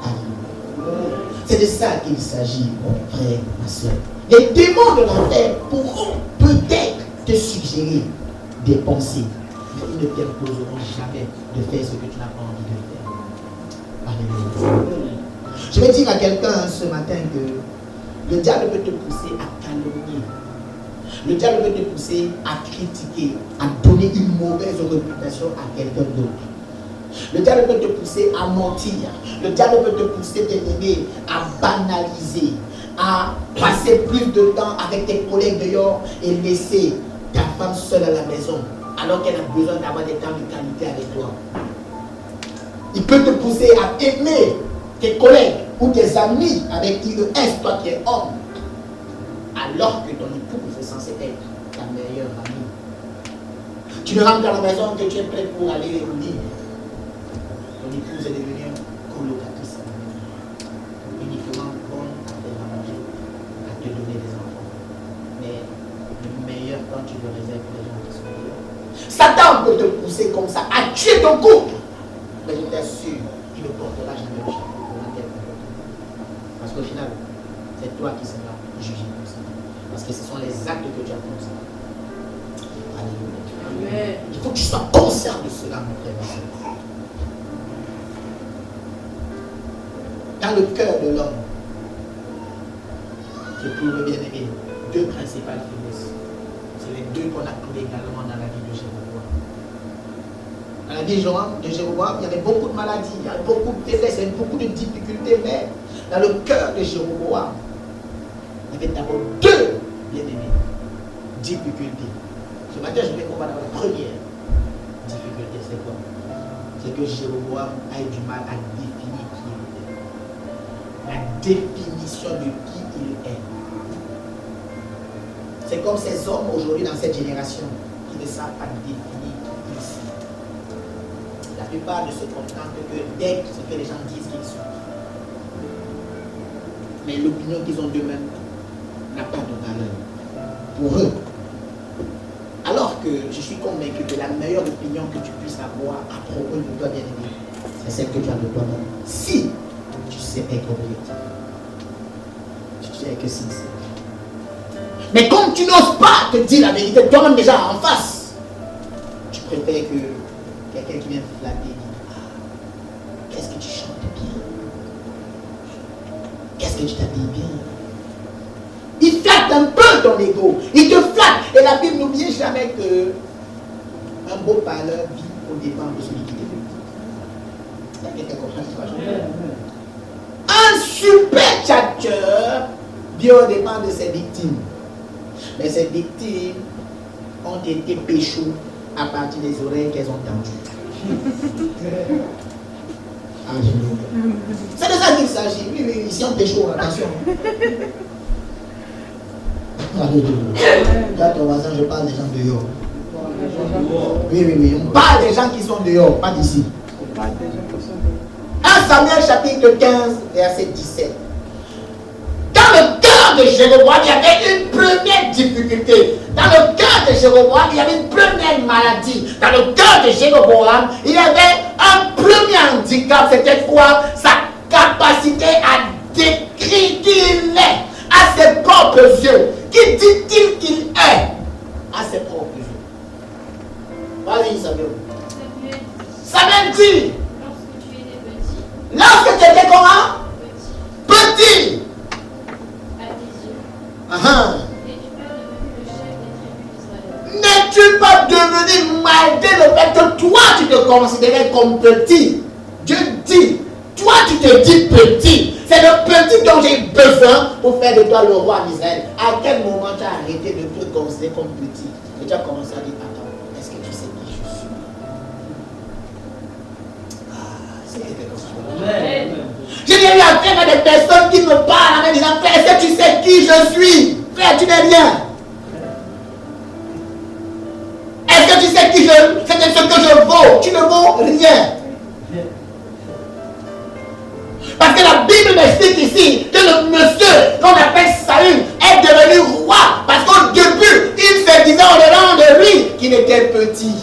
S2: Alléluia. C'est de ça qu'il s'agit, mon frère, ma soeur. Les démons de la terre pourront peut-être te suggérer des pensées, mais ils ne t'imposeront jamais de faire ce que tu n'as pas envie de faire. Alléluia. Je vais dire à quelqu'un ce matin que le diable peut te pousser à calomnier. Le diable peut te pousser à critiquer, à donner une mauvaise réputation à quelqu'un d'autre. Le diable peut te pousser à mentir. Le diable peut te pousser, t'aimer, à banaliser, à passer plus de temps avec tes collègues dehors et laisser ta femme seule à la maison alors qu'elle a besoin d'avoir des temps de qualité avec toi. Il peut te pousser à aimer tes collègues ou tes amis avec qui le est, toi qui es homme, alors que ton épouse est censée être ta meilleure amie. Tu ne rentres dans la maison que tu es prêt pour aller au lit. Ton épouse est devenue colocatrice, uniquement bonne à faire à manger, à te donner des enfants. Mais le meilleur temps, tu le réserves pour les gens qui sont dehors. Satan peut te pousser comme ça à tuer ton couple. Mais je t'assure,
S1: qui ne portera jamais le chapeau de un tel comportement. Parce qu'au final, c'est toi qui seras jugé comme ça. Parce que ce sont les actes que tu as posés. Alléluia.
S3: Amen.
S1: Il faut que tu sois conscient de cela, mon frère. Dans le cœur de l'homme, se trouve bien aimé deux principales faiblesses. C'est les deux qu'on a trouvées également dans la vie de Jéroboam. Dans la vie de Jéroboam, il y avait beaucoup de maladies, il y avait beaucoup de faiblesses, il y avait beaucoup de difficultés, mais dans le cœur de Jéroboam, il y avait d'abord deux bien-aimés difficultés. Ce matin, je vais combattre la première difficulté, c'est quoi? C'est que Jéroboam a eu du mal à définir qui il était. La définition de qui il est. C'est comme ces hommes aujourd'hui dans cette génération qui ne savent pas définir qui ils sont. La plupart ne se contentent que d'être ce que les gens disent qu'ils sont. Mais l'opinion qu'ils ont d'eux-mêmes n'a pas de valeur pour eux. Alors que je suis convaincu que la meilleure opinion que tu puisses avoir à propos de toi, bien-aimé, c'est celle que tu as de toi-même. Si tu sais être objectif, tu sais que sincère. Mais comme tu n'oses pas te dire la vérité toi-même déjà en face, tu préfères que quelqu'un qui vient flatter dit, ah, qu'est-ce que tu chantes bien? Qu'est-ce que tu t'habilles bien? Il flatte un peu ton ego. Il te flatte. Et la Bible n'oublie jamais que un beau parleur vit au dépend de celui qui t'écoute. Il y a quelqu'un qui comprend ça? Un super tchatcheur vit au dépend de ses victimes. Mais ces victimes ont été péchées à partir des oreilles qu'elles ont tendues. C'est de ça qu'il s'agit. Oui, oui, ici on pécho, attention. Là, ton voisin, je parle des gens dehors. Oui, oui, oui. On parle des gens qui sont dehors, pas d'ici. 1 Samuel chapitre 15, verset 17. Dans le cœur de Jéroboam, il y avait une première difficulté. Dans le cœur de Jéroboam, il y avait une première maladie. Dans le cœur de Jéroboam, il y avait un premier handicap. C'était quoi? Sa capacité à décrire qui il est à ses propres yeux. Qui dit-il qu'il est à ses propres yeux? Vas-y, Samuel. Samuel dit, lorsque tu étais comment? Petit. N'es-tu pas devenu malgré le fait que toi tu te considérais comme petit? Dieu dit, toi tu te dis petit. C'est le petit dont j'ai besoin pour faire de toi le roi d'Israël. À quel moment tu as arrêté de te considérer comme petit? Et tu as commencé à dire, attends, est-ce que tu sais qui je suis? Ah, c'est quelque chose. J'ai eu affaire à des personnes qui me parlent en me disant, frère, est-ce que tu sais qui je suis? Frère, tu n'es rien. Est-ce que tu sais qui c'est ce que je vaux? Tu ne vaux rien. Parce que la Bible m'explique ici que le monsieur qu'on appelle Saül est devenu roi. Parce qu'au début, il se disait au-dedans de lui qu'il était petit.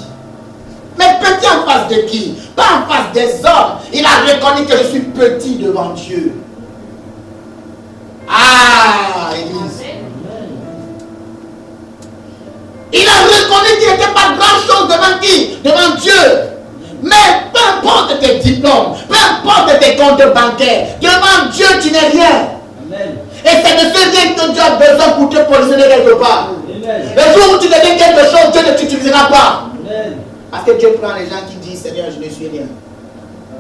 S1: Mais petit en face de qui? Pas en face des hommes. Il a reconnu que je suis petit devant Dieu. Ah, Église. Il a reconnu qu'il n'était pas grand-chose devant qui? Devant Dieu. Mais peu importe tes diplômes, peu importe tes comptes bancaires, devant Dieu tu n'es rien. Amen. Et c'est de ce rien que Dieu a besoin pour te positionner quelque part. Amen. Le jour où tu deviens quelque chose, Dieu ne t'utilisera pas. Amen. Parce que Dieu prend les gens qui disent, Seigneur, je ne suis rien.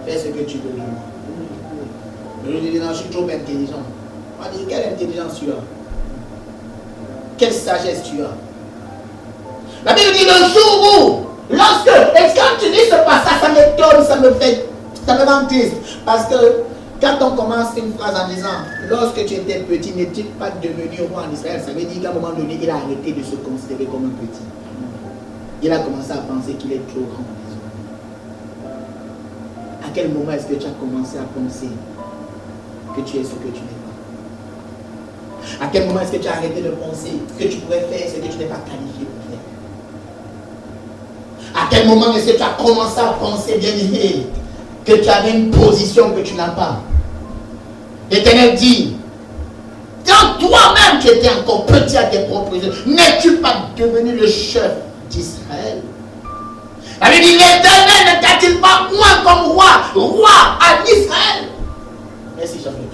S1: Fais ce que tu veux. Je dis, non, je suis trop intelligent. On dit, quelle intelligence tu as? Quelle sagesse tu as? La Bible dit, le jour où, lorsque, et quand tu dis ce passage, ça m'étonne, ça me rend triste. Parce que quand on commence une phrase en disant, lorsque tu étais petit, n'es-tu pas devenu roi en Israël? Ça veut dire qu'à un moment donné, il a arrêté de se considérer comme un petit. Il a commencé à penser qu'il est trop grand. À quel moment est-ce que tu as commencé à penser que tu es ce que tu n'es pas? À quel moment est-ce que tu as arrêté de penser que tu pourrais faire ce que tu n'es pas qualifié pour faire? À quel moment est-ce que tu as commencé à penser, bien aimé,
S2: que tu avais une position que tu n'as pas. L'Éternel dit, quand toi-même tu étais encore petit à tes propres yeux, n'es-tu pas devenu le chef d'Israël? La Bible dit, l'Éternel ne t'a-t-il pas oint comme roi à Israël? Merci, Jean-Pierre.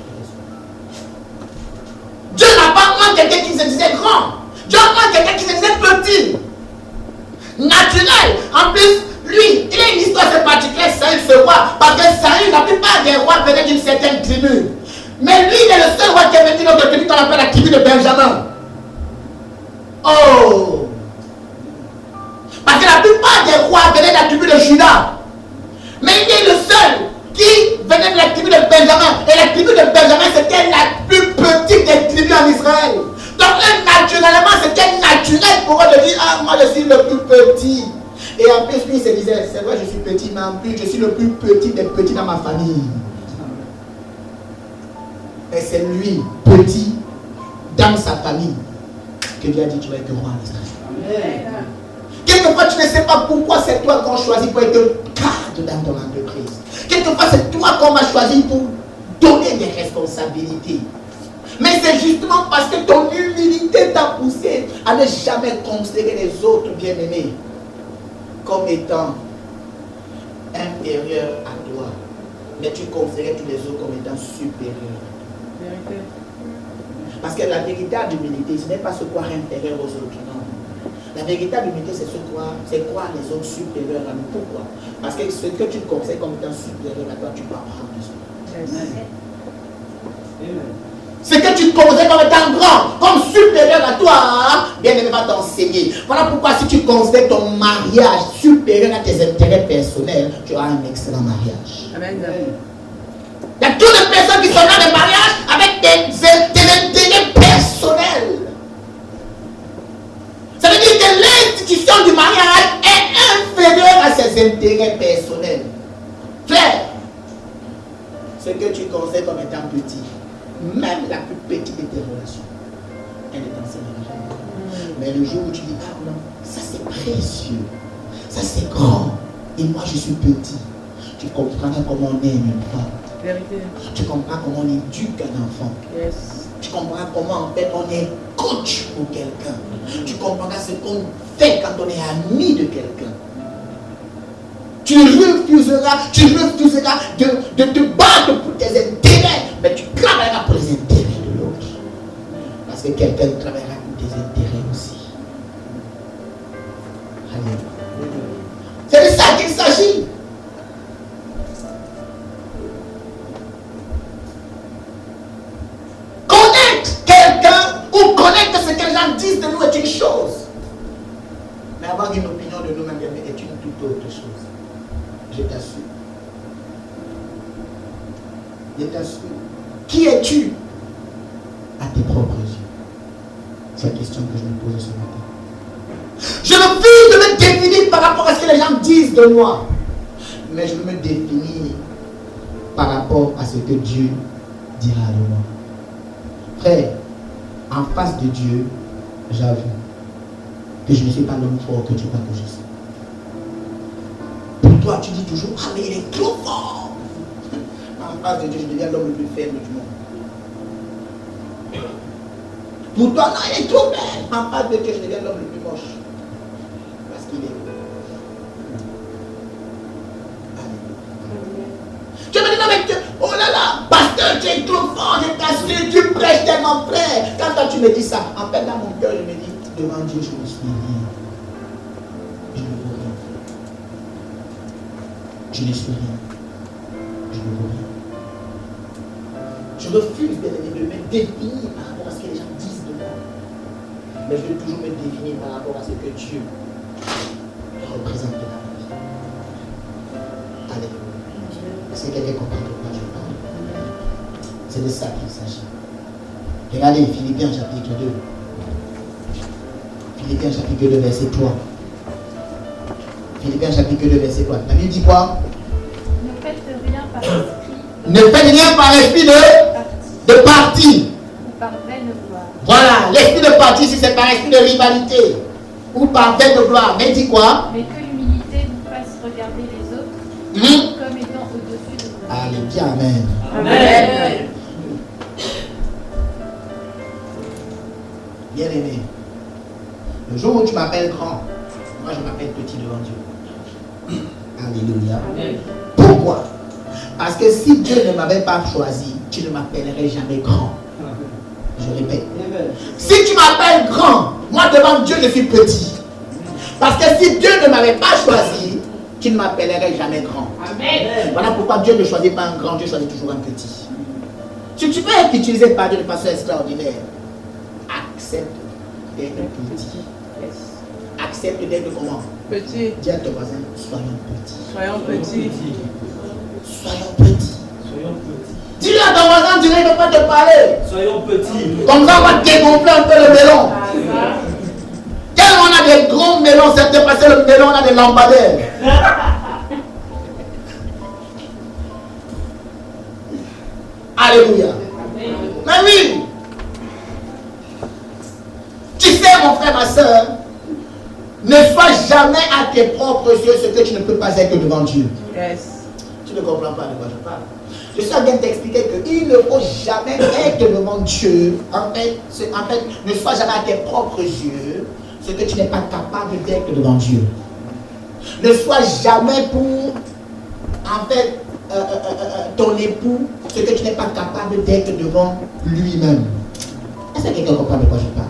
S2: Dieu n'a pas oint quelqu'un qui se disait grand. Dieu a oint quelqu'un qui se disait petit. Naturel. En plus, lui, il a une histoire assez particulière, Saül, ce roi. Parce que Saül, la plupart des rois venaient d'une certaine tribu. Mais lui, il est le seul roi qui est venu d'une autre tribu qu'on appelle la tribu de Benjamin. Oh! Parce que la plupart des rois venaient de la tribu de Juda. Mais il est le seul qui venait de la tribu de Benjamin. Et la tribu de Benjamin, c'était la plus petite des tribus en Israël. Donc, naturellement, c'était naturel pour eux de dire, ah, moi je suis le plus petit. Et en plus, lui, il se disait, c'est vrai, je suis petit, mais en plus, je suis le plus petit des petits dans ma famille. Et c'est lui, petit, dans sa famille, que Dieu a dit, tu vas être roi en Israël. Amen. Quelquefois, tu ne sais pas pourquoi c'est toi qu'on choisit pour être cadre dans ton entreprise. Quelquefois, c'est toi qu'on va choisir pour donner des responsabilités. Mais c'est justement parce que ton humilité t'a poussé à ne jamais considérer les autres bien-aimés comme étant inférieurs à toi. Mais tu considères tous les autres comme étant supérieurs. Parce que la véritable humilité, ce n'est pas se croire inférieur aux autres, non. La véritable humilité, c'est croire les autres supérieurs à nous. Pourquoi? Parce que ce que tu considères comme étant supérieur à toi, tu peux apprendre de ça. Ce que tu considères comme étant grand, comme supérieur à toi, bien aimé va t'enseigner. Voilà pourquoi si tu considères ton mariage supérieur à tes intérêts personnels, tu auras un excellent mariage. Amen. Il y a toutes les personnes qui sont dans des mariages avec des intérêts personnels. Ça veut dire que l'institution du mariage est inférieure à ses intérêts personnels. Frère, ce que tu considères comme étant petit, même la plus petite de tes relations, elle est enseignée. Mais le jour où tu dis, ah non, ça c'est précieux, ça c'est grand, et moi je suis petit, tu comprendras comment on est une femme. Vérité. Tu comprends comment on éduque un enfant. Yes. Tu comprends comment en fait on est coach pour quelqu'un. Tu comprendras ce qu'on fait quand on est ami de quelqu'un. Tu refuseras de te battre pour tes intérêts, mais tu travailleras pour les intérêts de l'autre. Parce que quelqu'un travaillera pour tes intérêts aussi. Alléluia. C'est de ça qu'il s'agit. Disent de nous est une chose, mais avoir une opinion de nous-mêmes est une toute autre chose. Je t'assure. Je t'assure. Qui es-tu à tes propres yeux? C'est la question que je me pose ce matin. Je refuse de me définir par rapport à ce que les gens disent de moi, mais je veux me définir par rapport à ce que Dieu dira de moi. Frère, en face de Dieu, j'avoue que je ne suis pas l'homme fort que tu crois que je suis. Pour toi, tu dis toujours, ah mais il est trop fort. En face de Dieu, je deviens l'homme le plus faible du monde. Pour toi, non, il est trop belle. En face de Dieu, je deviens l'homme le plus moche. Parce qu'il est beau. Tu me dis, non mais oh là là, pasteur, tu es trop fort, je t'assure, tu prêches tellement frère. Quand toi tu me dis ça, en fait dans mon cœur, je me dis, devant Dieu, je ne suis rien. Je ne vaux rien. Je ne suis rien. Je ne vaux rien. Je refuse bien de me définir par rapport à ce que les gens disent de moi. Mais je veux toujours me définir par rapport à ce que Dieu représente dans ma vie. Alléluia. Est-ce que quelqu'un comprend de quoi je parle? C'est de ça qu'il s'agit. Regardez Philippiens chapitre 2. Philippiens chapitre 2 verset 3. Philippiens chapitre 2 verset 3. La Bible dit quoi?
S3: Ne faites rien par esprit.
S2: Ne faites rien par esprit de parti.
S3: Ou par vaine gloire.
S2: Voilà, l'esprit de parti, si c'est par esprit de rivalité. Ou par vaine gloire. Mais dit quoi?
S3: Mais que l'humilité vous fasse regarder les autres comme étant au-dessus
S2: Allez, dis Amen.
S4: Amen.
S2: Bien aimé, le jour où tu m'appelles grand, moi je m'appelle petit devant Dieu. Alléluia.
S4: Amen.
S2: Pourquoi? Parce que si Dieu ne m'avait pas choisi, tu ne m'appellerais jamais grand. Je répète. Si tu m'appelles grand, moi devant Dieu je suis petit. Parce que si Dieu ne m'avait pas choisi, tu ne m'appellerais jamais grand.
S4: Amen.
S2: Voilà pourquoi Dieu ne choisit pas un grand, Dieu choisit toujours un petit. Si tu veux être utilisé par Dieu de façon extraordinaire, accepte d'être petit. Accepte d'être comment?
S4: Petit.
S2: Dis à ton voisin, soyons petits.
S4: Soyons petits.
S2: Soyons petits.
S5: Soyons petits.
S2: Dis-le à ton voisin, tu ne peux pas te parler.
S5: Soyons petits.
S2: Comme ça, on va dégonfler un peu le melon. Tellement on a des gros melons, c'est dépassé le melon, on a des lampadaires. Alléluia. Mais oui. Tu sais, mon frère, ma soeur, ne sois jamais à tes propres yeux ce que tu ne peux pas être devant Dieu.
S4: Yes.
S2: Tu ne comprends pas de quoi je parle. Je suis en train de t'expliquer qu'il ne faut jamais être devant Dieu. En fait, ne sois jamais à tes propres yeux ce que tu n'es pas capable d'être devant Dieu. Ne sois jamais pour, en fait, ton époux ce que tu n'es pas capable d'être devant lui-même. Est-ce que quelqu'un comprend de quoi je parle?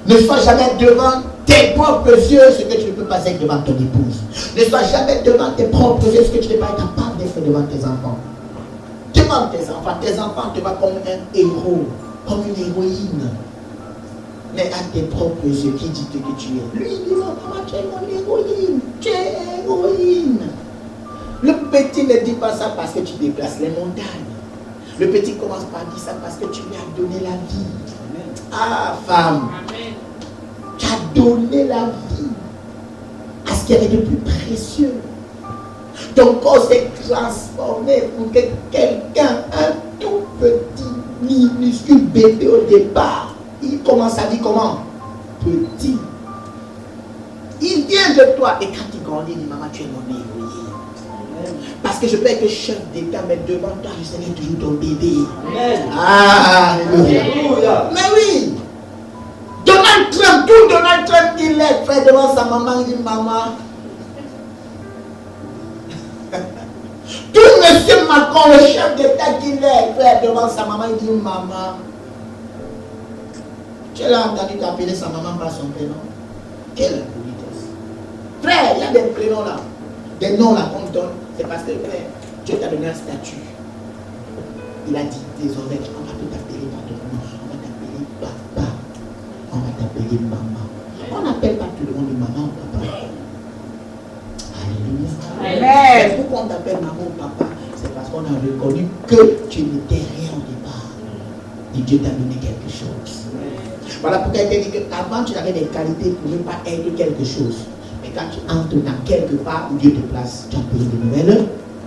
S2: Ne sois jamais devant tes propres yeux ce que tu ne peux pas être devant ton épouse. Ne sois jamais devant tes propres yeux ce que tu n'es pas capable d'être devant tes enfants. Devant tes enfants te voient comme un héros, comme une héroïne. Mais à tes propres yeux, qui dit que tu es? Lui, il dit, maman, tu es mon héroïne. Tu es héroïne. Le petit ne dit pas ça parce que tu déplaces les montagnes. Le petit commence par dire ça parce que tu lui as donné la vie. Ah, femme.
S4: Amen.
S2: Tu as donné la vie à ce qu'il y avait de plus précieux. Ton corps s'est transformé pour que quelqu'un, un tout petit, minuscule bébé au départ, il commence à dire comment? Petit. Il vient de toi et quand il grandit, il dit, maman, tu es mon héroïne. Parce que je peux être chef d'État, mais devant toi, je serai toujours ton bébé.
S5: Amen.
S2: Ah, alléluia.
S5: Alléluia.
S2: Mais oui. Donald Trump, tout Donald Trump qu'il est, frère, devant sa maman, il dit, maman. Tout monsieur Macron, le chef d'État qu'il est, frère, devant sa maman, il dit, maman. Tu l'as entendu t'appeler sa maman par son prénom? Quelle impolitesse. Frère, il y a des prénoms là. Des noms là qu'on donne. C'est parce que, frère, Dieu t'a donné un statut. Il a dit, désormais, on va tout appeler par ton nom. On va t'appeler papa. On va t'appeler maman. On n'appelle pas tout le monde maman ou papa. Alléluia.
S4: Amen.
S2: Pourquoi on t'appelle maman ou papa? C'est parce qu'on a reconnu que tu n'étais rien au départ. Et Dieu t'a donné quelque chose. Voilà pourquoi il t'a dit qu'avant tu avais des qualités pour ne pas être quelque chose. Mais quand tu entres dans quelque part où Dieu te place, tu as besoin de nouvelles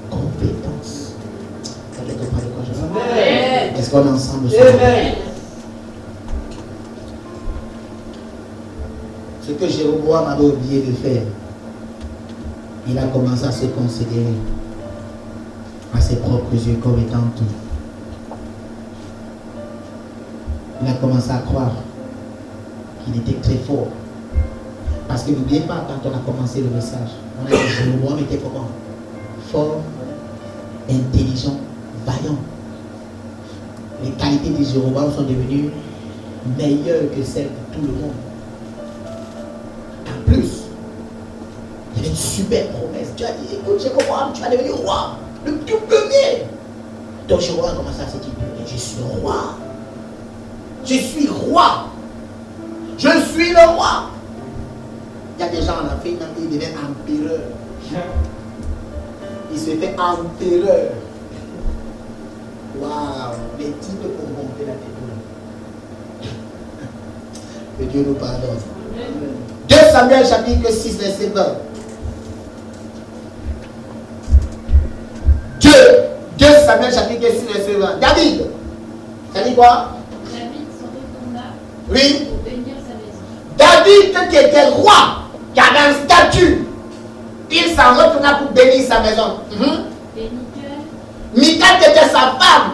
S2: compétences. Ça ne comprend pas de quoi je parle.
S4: Amen.
S2: Est-ce qu'on est ensemble?
S5: Amen.
S2: Ce que Jéroboam avait oublié de faire, il a commencé à se considérer à ses propres yeux comme étant tout. Il a commencé à croire qu'il était très fort. Parce que n'oubliez pas, quand on a commencé le message, on a dit que Jéroboam était comment? Fort, intelligent, vaillant. Les qualités de Jéroboam sont devenues meilleures que celles de tout le monde. En plus, il y avait une super promesse. Tu as dit, écoute Jéroboam, tu vas devenir roi, le tout premier. Donc Jéroboam a commencé à se dire, je suis roi. Je suis roi. Je suis le roi. Il y a des gens en Afrique, même ils deviennent empereurs. Il se fait empereur. Waouh, les types pour monter la tête. Que Dieu nous pardonne. 2 Samuel chapitre 6, verset 20. 2 Samuel chapitre 6, verset 20. David, ça dit quoi?
S3: David se retourna
S2: Oui.
S3: pour bénir sa maison.
S2: David qui était roi, qui avait un statut, il s'en retourna pour bénir sa maison.
S3: Et Michal,
S2: Michal qui était sa femme.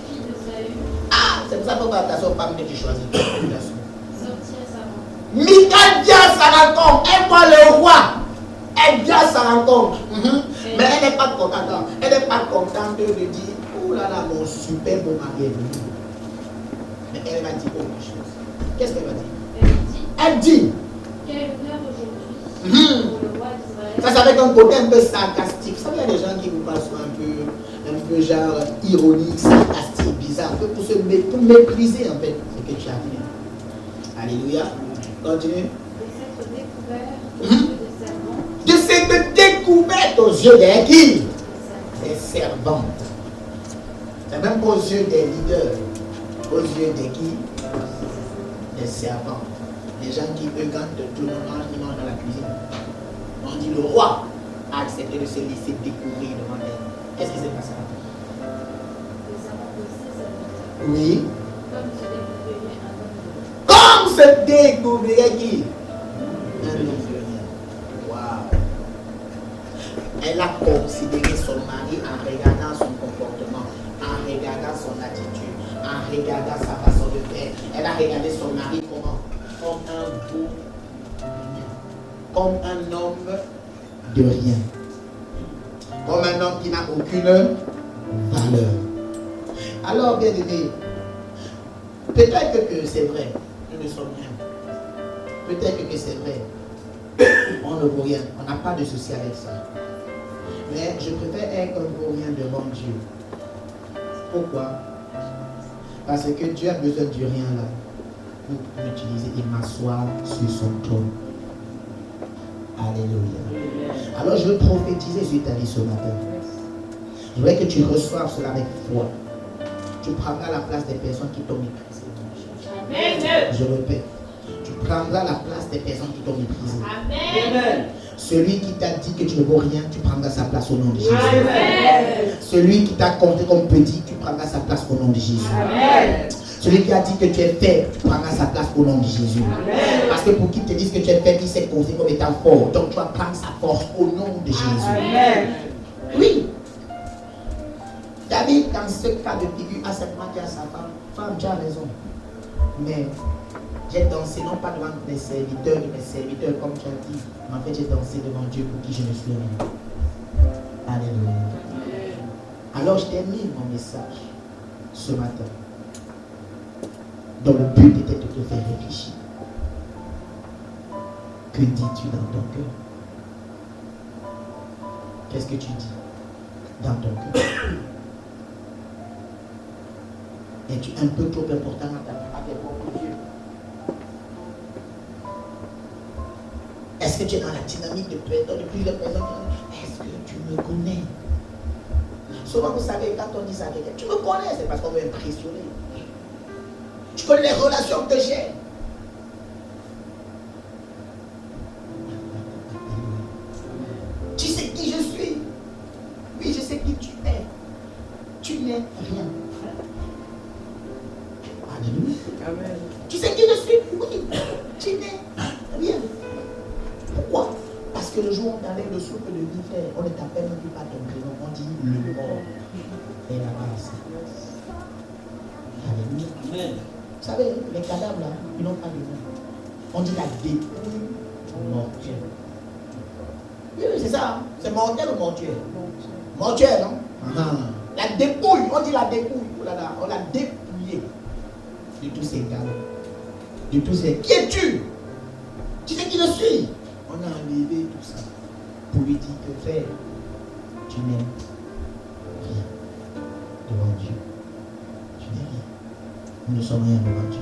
S3: fille de Saül,
S2: Ah, c'est pour ça qu'il faut faire attention aux femmes que tu choisis.
S3: sortit à sa rencontre.
S2: Michal vient à sa rencontre. Elle voit le roi. Elle vient à sa rencontre. Mais elle n'est pas contente. Elle n'est pas contente de dire, oh là là, mon super beau mari est venu. Mais elle va dire autre chose. Qu'est-ce qu'elle va dire?
S3: Elle dit,
S2: Elle dit,
S3: quel honneur aujourd'hui pour le roi d'Israël.
S2: ça c'est avec un côté un peu sarcastique. Vous savez, il y a des gens qui vous parlent un peu genre ironique, sarcastique, bizarre, un peu pour mépriser en fait ce que tu as fait. Alléluia. Continue.
S3: De s'être découvert aux yeux des
S2: De cette découverte aux yeux des
S3: servants.
S2: qui? Des servantes. C'est même aux yeux des leaders. Aux yeux des qui? Des servantes. Les gens qui, eux, quand tout le monde mange, ils mangent dans la cuisine. On dit le roi a accepté de se laisser découvrir devant elle. Qu'est-ce qui s'est passé?
S3: Les servants de ses serviteurs.
S2: Oui.
S3: Comme se
S2: Comme se
S3: découvrirait un homme de
S2: découvrirait qui? Un homme de rien. Waouh. Elle a considéré son mari en regardant son comportement, en regardant son attitude, en regardant sa façon de faire. Elle a regardé son mari comment? Comme un beau rien. Comme un homme de rien. Comme un homme qui n'a aucune valeur. Alors, bien aimé, peut-être que c'est vrai, nous ne sommes rien. Peut-être que c'est vrai, on ne vaut rien. On n'a pas de souci avec ça. Mais je préfère être un vaut rien devant Dieu. Pourquoi? Parce que Dieu a besoin du rien là pour m'utiliser et m'asseoir sur son trône. Alléluia. Alors je veux prophétiser sur ta vie ce matin. Je voudrais que tu reçoives cela avec foi. Tu prendras la place des personnes qui t'ont méprisé. Je répète, tu prendras la place des personnes qui t'ont méprisé.
S5: Amen.
S2: Celui qui t'a dit que tu ne vaux rien, tu prendras sa place au nom de Jésus.
S5: Amen.
S2: Celui qui t'a compté comme petit, tu prendras sa place au nom de Jésus.
S5: Amen.
S2: Celui qui a dit que tu es faible, tu prendras sa place au nom de Jésus.
S5: Amen.
S2: Parce que pour qu'il te dise que tu es faible, il s'est confié comme étant fort. Donc tu vas prendre sa force au nom de Jésus.
S5: Amen.
S2: Oui. David, dans ce cas de figure, a simplement dit à sa femme, femme, tu as raison. Mais j'ai dansé non pas devant mes serviteurs, comme tu as dit, mais en fait j'ai dansé devant Dieu pour qui je ne suis rien. Alléluia. Alors je termine mon message ce matin, dont le but était de te faire réfléchir. Que dis-tu dans ton cœur? Qu'est-ce que tu dis dans ton cœur? Es-tu un peu trop important à tes propres yeux? Est-ce que tu es dans la dynamique de plusieurs personnes? Est-ce que tu me connais? Souvent, vous savez, quand on dit ça à quelqu'un, tu me connais, c'est parce qu'on veut impressionner. Tu connais les relations que j'ai. Tu sais qui je suis. Oui, je sais qui tu es. Tu n'es rien. Alléluia.
S5: Amen.
S2: Tu sais qui je suis? Oui. Tu n'es rien. Pourquoi? Parce que le jour où on t'enlève le souffle de vie, frère, on ne t'appelle même plus par ton prénom, on dit le mort. Et là-bas, alléluia.
S5: Amen.
S2: Vous savez, les cadavres là, ils n'ont pas de nom. On dit la dépouille mortuaire. Oui, oui, c'est ça. Hein? C'est mortel ou mortuaire? Mortuaire, non? La dépouille, on dit la dépouille. Oh là là, on l'a dépouillé de tous ces galons, de tous ces. Qui es-tu? Tu sais qui je suis? On a enlevé tout ça pour lui dire que frère, tu n'es rien devant Dieu. Tu n'es rien. Nous ne sommes rien devant Dieu.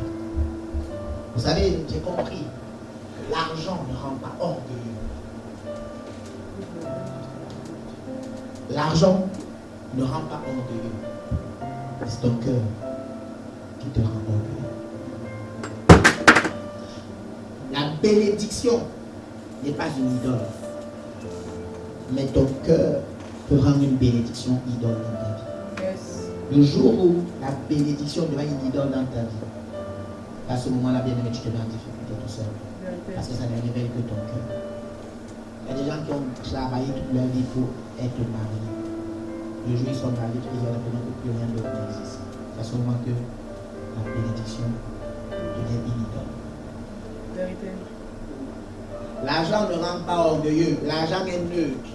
S2: Vous savez, j'ai compris que l'argent ne rend pas orgueilleux. L'argent ne rend pas orgueilleux. C'est ton cœur qui te rend orgueilleux. La bénédiction n'est pas une idole. Mais ton cœur peut rendre une bénédiction idole dans ta vie. Le jour où la bénédiction devient une idole dans ta vie, à ce moment-là, bien aimé, tu te mets en difficulté tout seul. Parce que ça ne révèle que ton cœur. Il y a des gens qui ont travaillé toute leur vie pour être mariés.
S1: Le jour où ils sont mariés, ils ont l'impression que plus rien d'autre n'existe. C'est à ce moment que la bénédiction devient imminente.
S4: Vérité.
S2: L'argent ne rend pas orgueilleux. L'argent est neutre.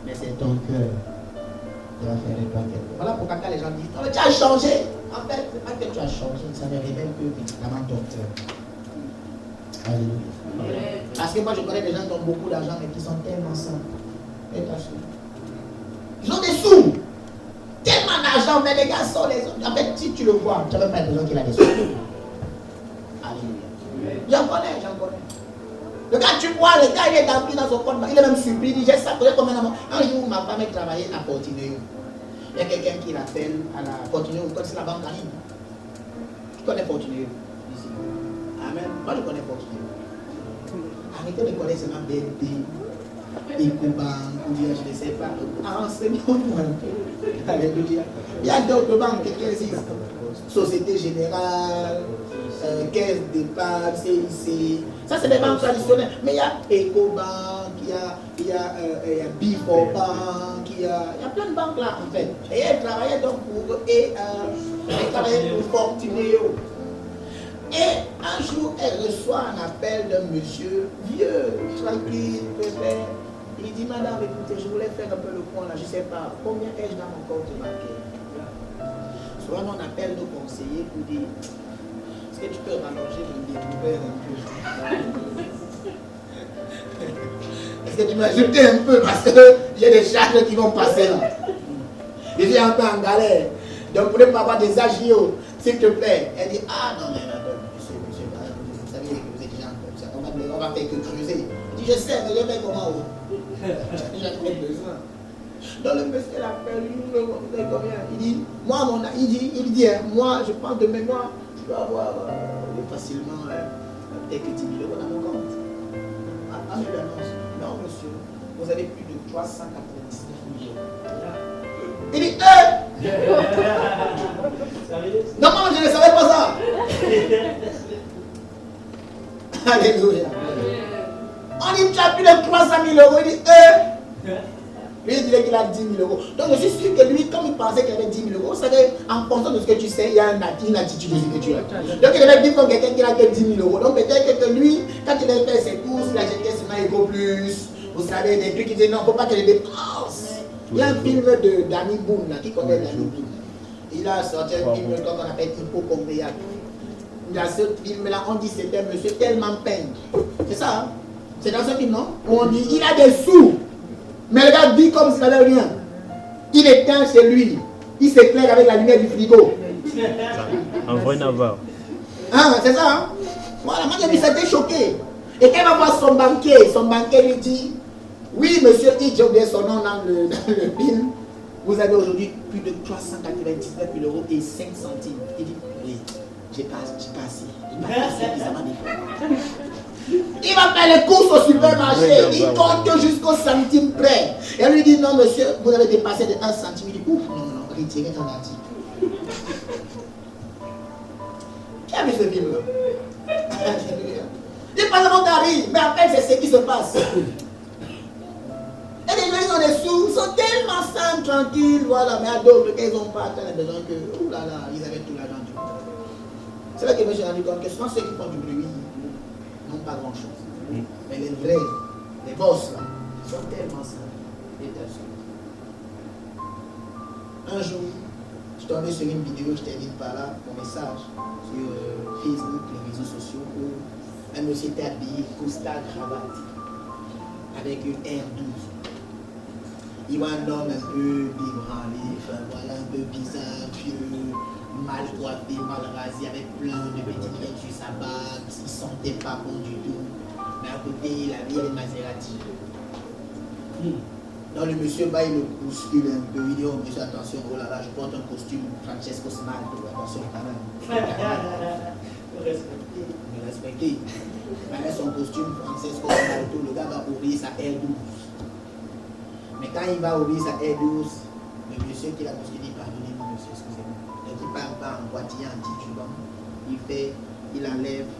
S2: Mais c'est ton cœur qui va faire de toi quelque. Voilà pourquoi quand les gens disent oh, tu as changé. En fait, c'est pas que tu as changé, ça me révèle que évidemment ton cœur. Alléluia. Parce que moi je connais des gens qui ont beaucoup d'argent mais qui sont tellement simples. Ils ont des sous. Tellement d'argent, mais les gars sont les autres. En fait, si tu le vois, tu n'as même pas l'impression qu'il a des sous. Alléluia. J'en connais. Le gars, tu vois, le gars, il est dans son compte, il est même surpris, il dit, j'ai ça, combien d'argent. Un jour, ma femme travaillait à Portineo. Il y a quelqu'un qui l'appelle à la Portineo, vous connaissez la banque en ligne. Tu connais Portineo ici. Amen. Moi, je connais Portineo. Arrêtez de connaître seulement BNP, Ecobank, ou bien je ne sais pas. Enseignons-nous un peu. Alléluia. Il y a d'autres banques qui existent. Société Générale, Caisse d'épargne, CIC. Ça, c'est des banques traditionnelles. Mais il y a Ecobank, il y a Before Bank, il y a plein de banques là, en fait. Et elle travaillait donc pour eux et elle travaillait pour Fortuneo. Et un jour, elle reçoit un appel d'un monsieur vieux, tranquille, pépère. Il dit, madame, écoutez, je voulais faire un peu le point là, je ne sais pas, combien ai-je dans mon compte bancaire? Souvent, on appelle nos conseillers pour dire, est-ce que tu peux rallonger le découvert un peu? Est-ce que tu peux ajouter un peu? Parce que j'ai des charges qui vont passer là. Je suis un peu en galère. Donc, pour ne pas avoir des agios, s'il te plaît. Elle dit, ah non, mais monsieur, vous savez que vous êtes déjà en train on va faire que creuser. Il dit, je sais, mais je vais comment? J'ai trop besoin. Donc le monsieur l'appelle, il dit combien? Il dit, moi, il dit, moi, je pense de mémoire, je dois avoir facilement peut-être 10 000 euros dans mon compte. Ah, je lui annonce, non monsieur, vous avez plus de 399 000 euros. Il dit, non, moi, je ne savais pas ça. Alléluia. On dit, tu as plus de 300 000 euros. Il dit, lui, il dirait qu'il a 10 000 euros. Donc, je suis sûr que lui, comme il pensait qu'il avait 10 000 euros, vous savez, en fonction de ce que tu sais, il y a une attitude aussi que tu as. Donc, il avait dit comme quelqu'un qui a que 10 000 euros. Donc, peut-être que lui, quand il a fait ses courses, il a jeté seulement Eco Plus. Vous savez, des trucs qui disaient non, il ne faut pas que je dépense. Il y a un film de Danny Boone, là, qui connaît Danny Boone. Il a sorti un film qu'on appelle Hypochondriac. Dans ce film-là, on dit que c'était un monsieur tellement peigne. C'est ça, hein? C'est dans ce film, non? On dit il a des sous. Mais le gars vit comme s'il n'avait rien. Il éteint chez lui. Il s'éclaire avec la lumière du frigo.
S5: Un vrai navarre.
S2: Hein, c'est ça, hein? Voilà, moi j'ai vu ça, j'étais choqué. Et quand il va voir son banquier lui dit, oui, monsieur X, j'ai oublié son nom dans le film. Vous avez aujourd'hui plus de 399 000 euros et 5 centimes. Il dit, oui, j'ai pas assez. Il m'a pas suffisamment d'efforts. Il va faire les courses au supermarché, il compte jusqu'au centime près. Et elle lui dit, non monsieur, vous avez dépassé de 1 centime. Il dit, ouf, non, retirez ton article. Qui a vu ce film-là? Il parle avant d'arriver, mais en fait c'est ce qui se passe. Et les gens ils ont des sous, ils sont tellement simples, tranquilles, voilà, mais à d'autres, ils n'ont pas tant besoin que, ouh là là, ils avaient tout l'argent du monde. C'est là que je me suis rendu compte que souvent ceux qui font du bruit n'ont pas grand chose. Mais les vrais, les boss là, ils sont tellement simples. Un jour, je suis tombé sur une vidéo, je termine par là, mon message, sur Facebook, les réseaux sociaux, où un monsieur était habillé, costard, cravate, avec une R12. Il voit un homme un peu bébranlé, enfin voilà, un peu bizarre, vieux, mal coiffé, mal rasé, avec plein de petites lettres sur sa barbe, il ne sentait pas bon du tout. Mais à côté, il avait les Maserati. Donc le monsieur va, il le bouscule un peu, il dit, oh monsieur, attention, oh là là, je porte un costume Francesco Smalto, attention quand même. Me respecter. Il met son costume Francesco Smalto, le gars va ouvrir sa R12. Mais quand il va ouvrir sa R12, le monsieur qui l'a bousculé dit, pardonnez-moi monsieur, excusez-moi. Donc il part pas en boîtier anti-tuban, il enlève.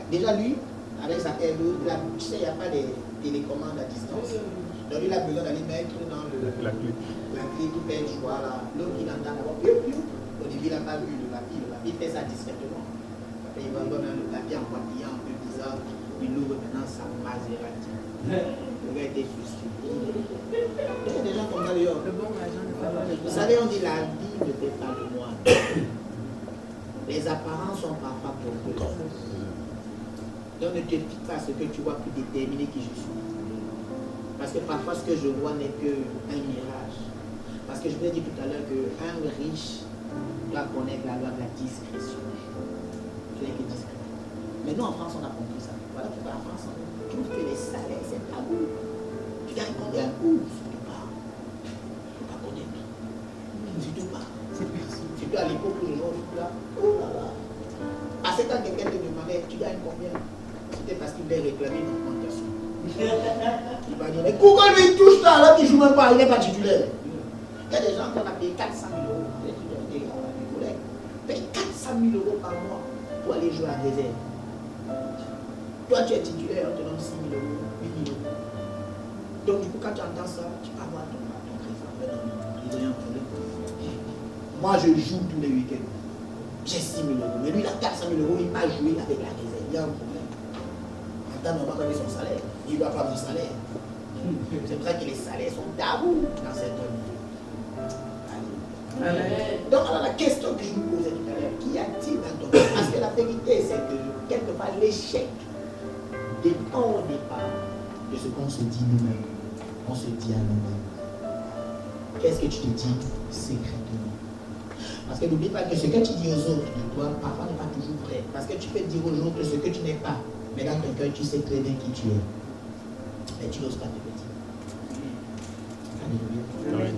S2: Déjà lui, avec sa R12, tu sais, il n'y a pas de télécommande à distance. Donc il a besoin d'aller mettre dans
S5: La clé.
S2: la clé qui fait le choix là. L'autre il entend d'abord, piou, piou. Au début il n'a pas vu le papier fait ça discrètement. Après il va donner le papier en papillant un peu bizarre, il ouvre maintenant sa Maserati. Le gars était frustré. Il y a des gens comme ça d'ailleurs.
S4: Le bon agent ne fait pas le
S2: Vous
S4: bon.
S2: savez, on dit la vie ne fait pas le moine. Les apparences sont parfois trompeuses. Donc ne te fie pas à ce que tu vois pour déterminer qui je suis. Parce que parfois ce que je vois n'est qu'un mirage. Parce que je vous ai dit tout à l'heure qu'un riche doit connaître la loi de la discrétion. Tu n'es que discret. Mais nous en France on a compris ça. Voilà pourquoi en France on trouve que les salaires c'est tabou. Tu gagnes combien? Surtout pas. Il ne faut pas connaître. Surtout pas. Surtout à l'époque où les gens sont là. Oh là là. À cet temps quelqu'un te demandait tu gagnes combien? C'était parce qu'il voulait réclamer une augmentation. Il va dire, mais pourquoi lui il touche ça alors qu'il ne joue même pas, il n'est pas titulaire. Il y a des gens qu'on a payé 400 000 euros. Paye 400 000 euros par mois pour aller jouer à réserve. Toi tu es titulaire, on te donne 6 000 euros, 8 000 euros. Donc du coup quand tu entends ça, tu peux avoir ton président. Ils ont un problème. Moi je joue tous les week-ends. J'ai 6 000 euros. Mais lui il a 400 000 euros, il m'a joué avec la réserve. Il y a un problème. Normalement, avec son salaire, il ne doit pas avoir du salaire. C'est vrai que les salaires sont tabous dans certains milieux. Donc, alors, la question que je vous posais tout à l'heure, qu'y a-t-il dans ton cœur? Parce que la vérité, c'est que quelque part, l'échec dépend au départ de ce qu'on se dit nous-mêmes. On se dit à nous-mêmes. Qu'est-ce que tu te dis secrètement? Parce que n'oublie pas que ce que tu dis aux autres de toi, parfois n'est pas toujours vrai. Parce que tu peux dire aux autres ce que tu n'es pas. Mais dans ton cœur, tu sais très bien qui tu es. Mais tu n'oses pas te le dire. Alléluia.
S5: Amen.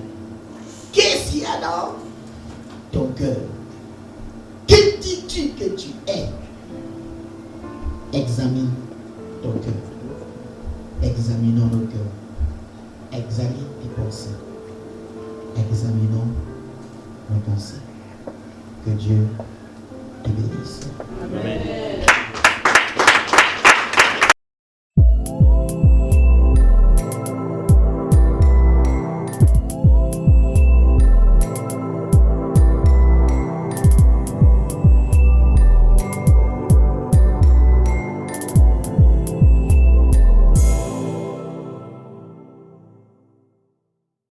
S2: Qu'est-ce qu'il y a dans ton cœur? Que dis-tu que tu es? Examine ton cœur. Examinons nos cœurs. Examine tes pensées. Examinons nos pensées. Que Dieu te bénisse.
S5: Amen.